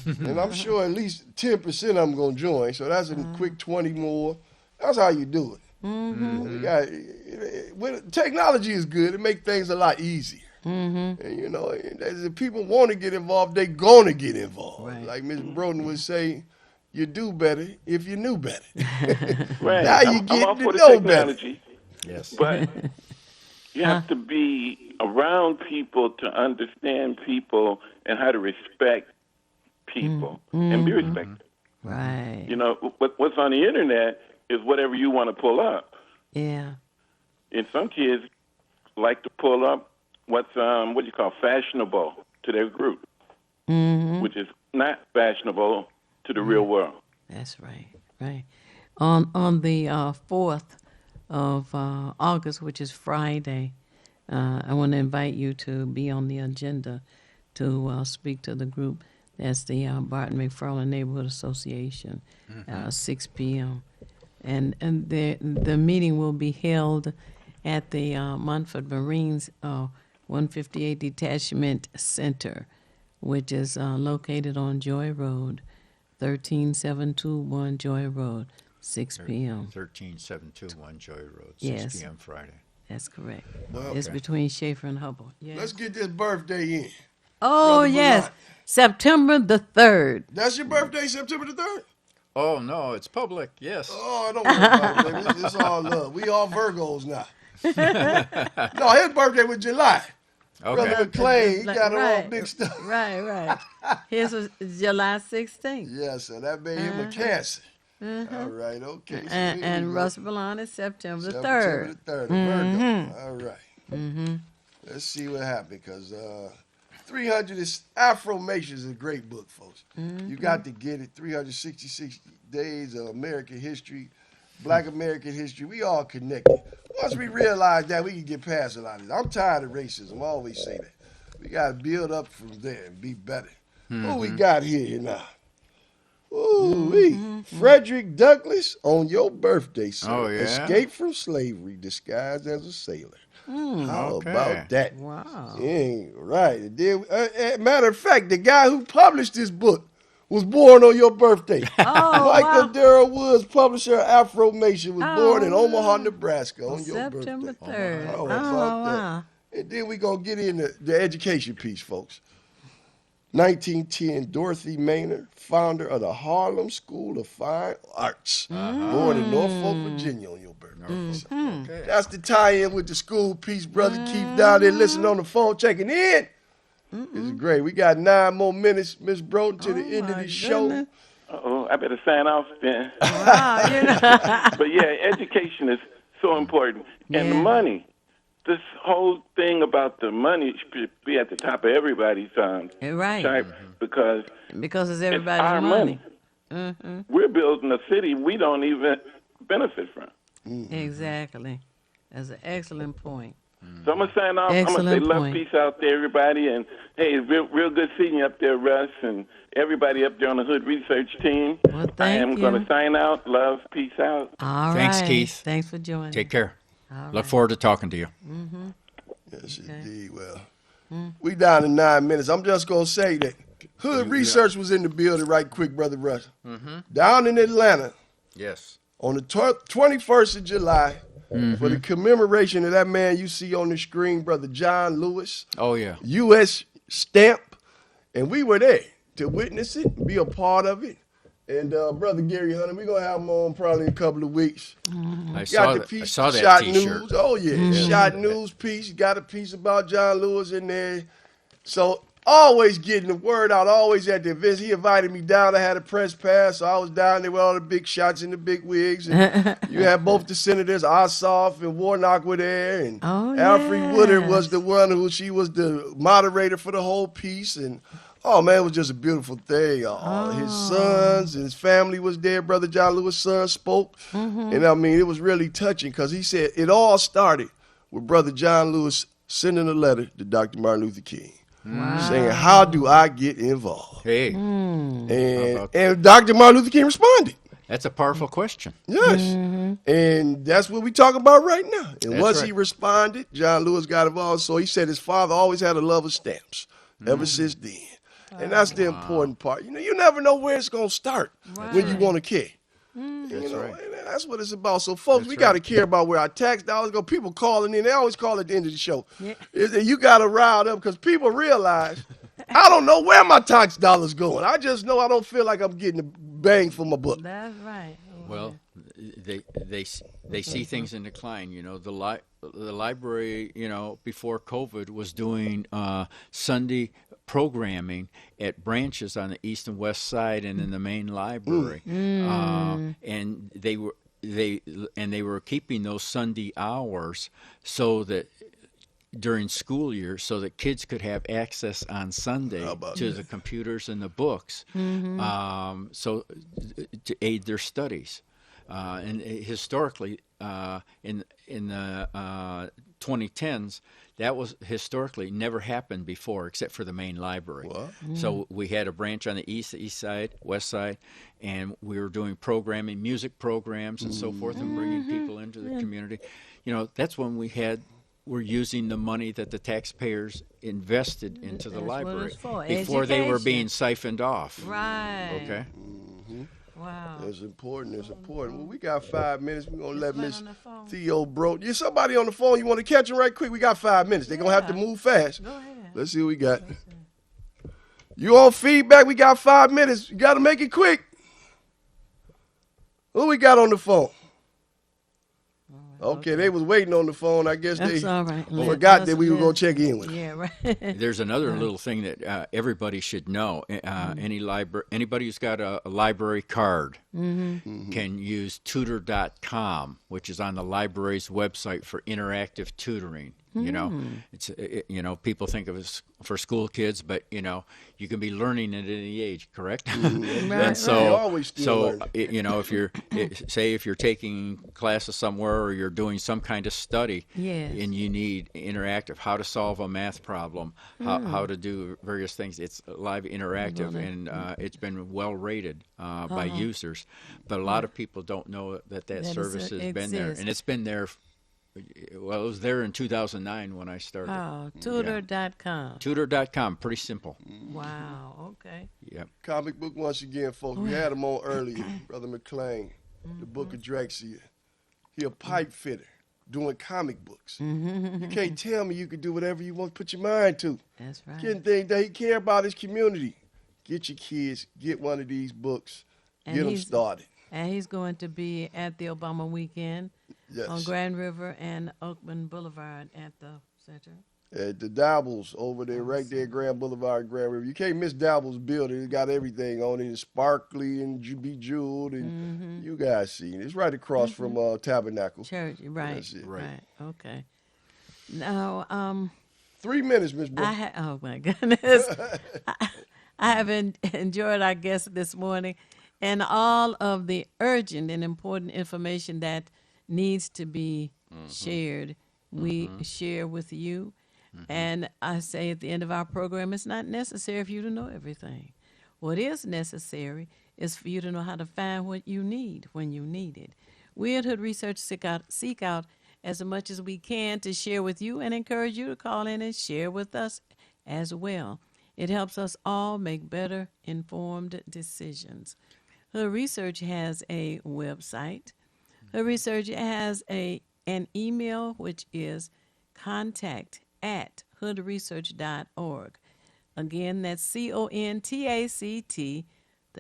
And I'm sure at least 10% of them going to join. So that's a quick 20 more. That's how you do it. You got, technology is good. It makes things a lot easier. And, you know, if people want to get involved, they're going to get involved. Right. Like Ms. Broden would say, you do better if you knew better. Right. Now you I'm get all to for the know better. technology. Yes. But you have to be around people to understand people and how to respect people and be respected. Right. You know, what's on the internet is whatever you want to pull up. Yeah. And some kids like to pull up what's what do you call fashionable to their group, which is not fashionable to the real world. That's right. Right. On the 4th of August, which is Friday, I want to invite you to be on the agenda to speak to the group. That's the Barton McFarland Neighborhood Association, 6 p.m. And the meeting will be held at the Montford Marines 158 Detachment Center, which is located on Joy Road, 13721 Joy Road, 6 p.m. 13721 Joy Road, 6 Yes. p.m. Friday. That's correct. Well, It's between Schaefer and Hubble. Yeah. Let's get this birthday in. Oh, Brother yes. Bernard. September the 3rd. That's your birthday, September the 3rd? Oh, no, it's public, yes. Oh, don't worry about it, baby. It's all love. We all Virgos now. No, his birthday was July. Brother McClain, he got right, all big stuff. Right. His was July 16th. Yes, sir. That made him a Cancer. All right, okay. So And Russ Ballon is September the 3rd. September the 3rd, Virgo. All right. Let's see what happened, because 300 is Afro-Mation is a great book, folks. You got to get it. 366 Days of American History, Black American History. We all connected. Once we realize that, we can get past a lot of this. I'm tired of racism. I always say that. We got to build up from there and be better. Who we got here now? Ooh, Frederick Douglass, on your birthday, sir. Oh, yeah? Escaped from slavery, disguised as a sailor. How okay. about that? Wow. Yeah, right. And then, matter of fact, the guy who published this book was born on your birthday. Michael Darrell Woods, publisher of Afro-Mation, was born in Omaha, Nebraska on your birthday. September 3rd. How about that? And then we're going to get into the education piece, folks. 1910, Dorothy Maynard, founder of the Harlem School of Fine Arts, born in Norfolk, Virginia on your birthday. Okay. That's the tie-in with the school piece, brother. Keep down there listening on the phone, checking in. This is great. We got 9 more minutes, Miss Broughton, to the end of the show. I better sign off then. Wow, But yeah, education is so important. And the money. This whole thing about the money should be at the top of everybody's right. chart because it's everybody's our money. We're building a city we don't even benefit from. Exactly. That's an excellent point. So I'm going to sign off. I'm going to say love, peace out there, everybody. And, hey, it's real good seeing you up there, Russ, and everybody up there on the Hood Research team. Well, I am going to sign out. Love, peace out. All Thanks, right. Keith. Thanks for joining. Take care. All Look right. forward to talking to you. Yes, indeed. Well, we down to 9 minutes. I'm just going to say that Hood Research was in the building right quick, Brother Russ. Down in Atlanta Yes. on the 21st of July for the commemoration of that man you see on the screen, Brother John Lewis. Oh, yeah. U.S. stamp. And we were there to witness it, be a part of it. And Brother Gary Hunter, we're going to have him on probably in a couple of weeks. I saw that Shot T-shirt. News. Oh, yeah. Shot News piece. Got a piece about John Lewis in there. So always getting the word out, always at the events. He invited me down. I had a press pass, so I was down there with all the big shots and the big wigs. And you had both the senators, Ossoff and Warnock were there. And Alfred Woodard was the one she was the moderator for the whole piece. And oh, man, it was just a beautiful thing. His sons and his family was there. Brother John Lewis' son spoke. And, I mean, it was really touching because he said it all started with Brother John Lewis sending a letter to Dr. Martin Luther King saying, how do I get involved? Hey. And Dr. Martin Luther King responded. That's a powerful question. Yes. And that's what we talk about right now. And That's once right. he responded, John Lewis got involved. So he said his father always had a love of stamps ever since then. And that's the important part. You know, you never know where it's going to start when you want to care. That's what it's about. So, folks, we got to care about where our tax dollars go. People calling in. They always call at the end of the show. You got to rile up because people realize, I don't know where my tax dollars going. I just know I don't feel like I'm getting a bang for my buck. That's right. Well, they see things in decline. You know, the library, you know, before COVID was doing Sunday programming at branches on the east and west side and in the main library, and they were keeping those Sunday hours so that during school year, so that kids could have access on Sunday to the computers and the books, so to aid their studies. And historically, in the 2010s, that was historically never happened before, except for the main library. So we had a branch on the east side, west side, and we were doing programming, music programs, and so forth, and bringing people into the community. You know, that's when we're using the money that the taxpayers invested into the library before they were being siphoned off. Right. Okay. Wow. It's important. It's important. Well, we got 5 minutes. We're going to let Miss Theo Bro. Yeah, somebody on the phone. You want to catch him right quick? We got 5 minutes. They're going to have to move fast. Go ahead. Let's see what we got. You on feedback? We got 5 minutes. You got to make it quick. Who we got on the phone? Okay, they was waiting on the phone. I guess That's they all right. forgot that we were going to check in with them. Yeah, right. There's another little thing that everybody should know. Anybody who's got a library card can use tutor.com, which is on the library's website for interactive tutoring. You know, it's people think of it for school kids, but you can be learning at any age, correct? And so, if you're if you're taking classes somewhere or you're doing some kind of study, and you need interactive, how to solve a math problem, how to do various things, it's live interactive, and it's been well rated by users. But a lot of people don't know that service has been there, and it's been there. Well, it was there in 2009 when I started. Oh, tutor.com. Tutor.com, pretty simple. Wow, okay. Yep. Comic book once again, folks. We had him on earlier, Brother McClain, the Book of Drexia. He a pipe fitter doing comic books. You can't tell me you can do whatever you want to put your mind to. That's right. Getting things that he care about his community. Get your kids, get one of these books, get them started. And he's going to be at the Obama weekend on Grand River and Oakland Boulevard at the center. At the Dabbles over there, right there, Grand Boulevard and Grand River. You can't miss Dabbles building. It got everything on it. It's sparkly and bejeweled, and you guys see it. It's right across from Tabernacle Church, right. That's it. Right. Okay. Now, 3 minutes, Miss Brooke. Oh my goodness. I have enjoyed our guest this morning. And all of the urgent and important information that needs to be shared, we share with you. And I say at the end of our program, it's not necessary for you to know everything. What is necessary is for you to know how to find what you need when you need it. We at Hood Research seek out as much as we can to share with you and encourage you to call in and share with us as well. It helps us all make better informed decisions. Hood Research has a website. Hood Research has an email, which is contact@hoodresearch.org. Again, that's CONTACT, the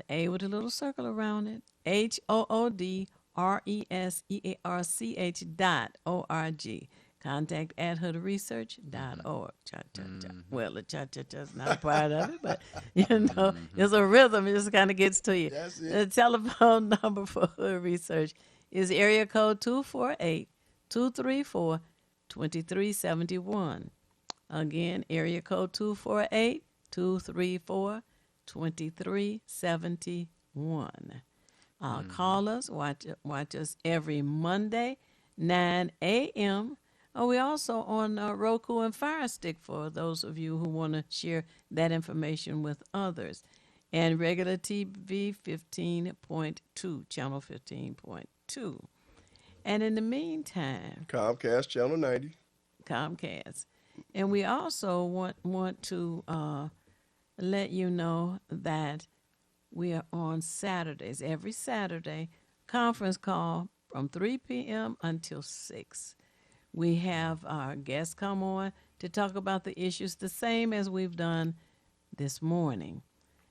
A with a little circle around it, HOODRESEARCH.org. Contact@hoodresearch.org. Well, the cha-cha-cha's not a part of it, but, there's a rhythm. It just kind of gets to you. That's it. The telephone number for Hood Research is area code 248-234-2371. Again, area code 248-234-2371. Call us. Watch us every Monday, 9 a.m., we also on Roku and Fire Stick for those of you who want to share that information with others. And regular TV 15.2, channel 15.2. And in the meantime, Comcast channel 90. Comcast. And we also want to let you know that we are on Saturdays, every Saturday, conference call from 3 p.m. until 6. We have our guests come on to talk about the issues the same as we've done this morning.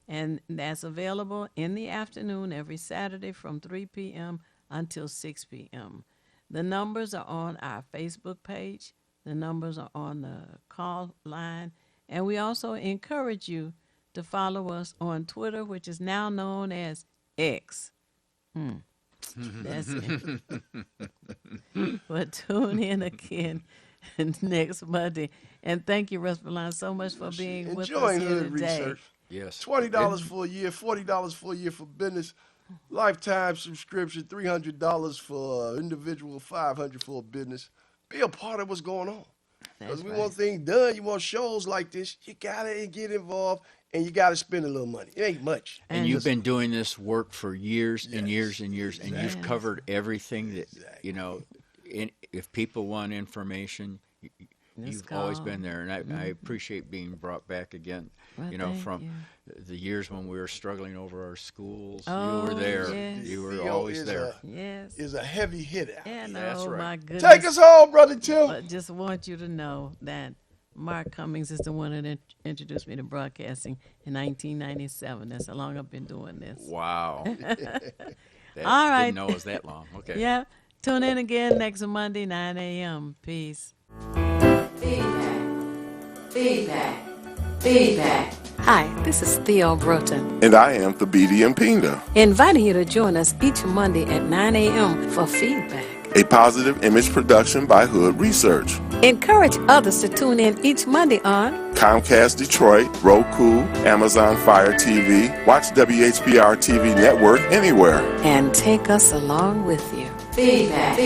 And that's available in the afternoon every Saturday from 3 p.m. until 6 p.m. The numbers are on our Facebook page. The numbers are on the call line. And we also encourage you to follow us on Twitter, which is now known as X. That's it. But tune in again next Monday. And thank you, Respirline, so much for being with us here Hood today. Research. Yes. $20 for a year, $40 for a year for business, lifetime subscription, $300 for individual, $500 for a business. Be a part of what's going on. Because we want things done. You want shows like this, you got to get involved. And you got to spend a little money. It ain't much. And you've been doing this work for years and years and years, and you've covered everything that, if people want information, you've always been there. And I appreciate being brought back again, from the years when we were struggling over our schools. You were there. Yes. You were always there. Yes. Is a heavy hitter. Yeah, no, That's right. my goodness. Take us home, Brother Tim. I just want you to know that Mark Cummings is the one that introduced me to broadcasting in 1997. That's how long I've been doing this. Wow. All right. Didn't know it was that long. Okay. Yeah. Tune in again next Monday, 9 a.m. Peace. Feedback. Hi, this is Theo Broughton, And I am Thabiti Mpinga, inviting you to join us each Monday at 9 a.m. for feedback. a positive image production by Hood Research. Encourage others to tune in each Monday on Comcast Detroit, Roku, Amazon Fire TV, watch WHPR TV Network anywhere. and take us along with you. Feedback.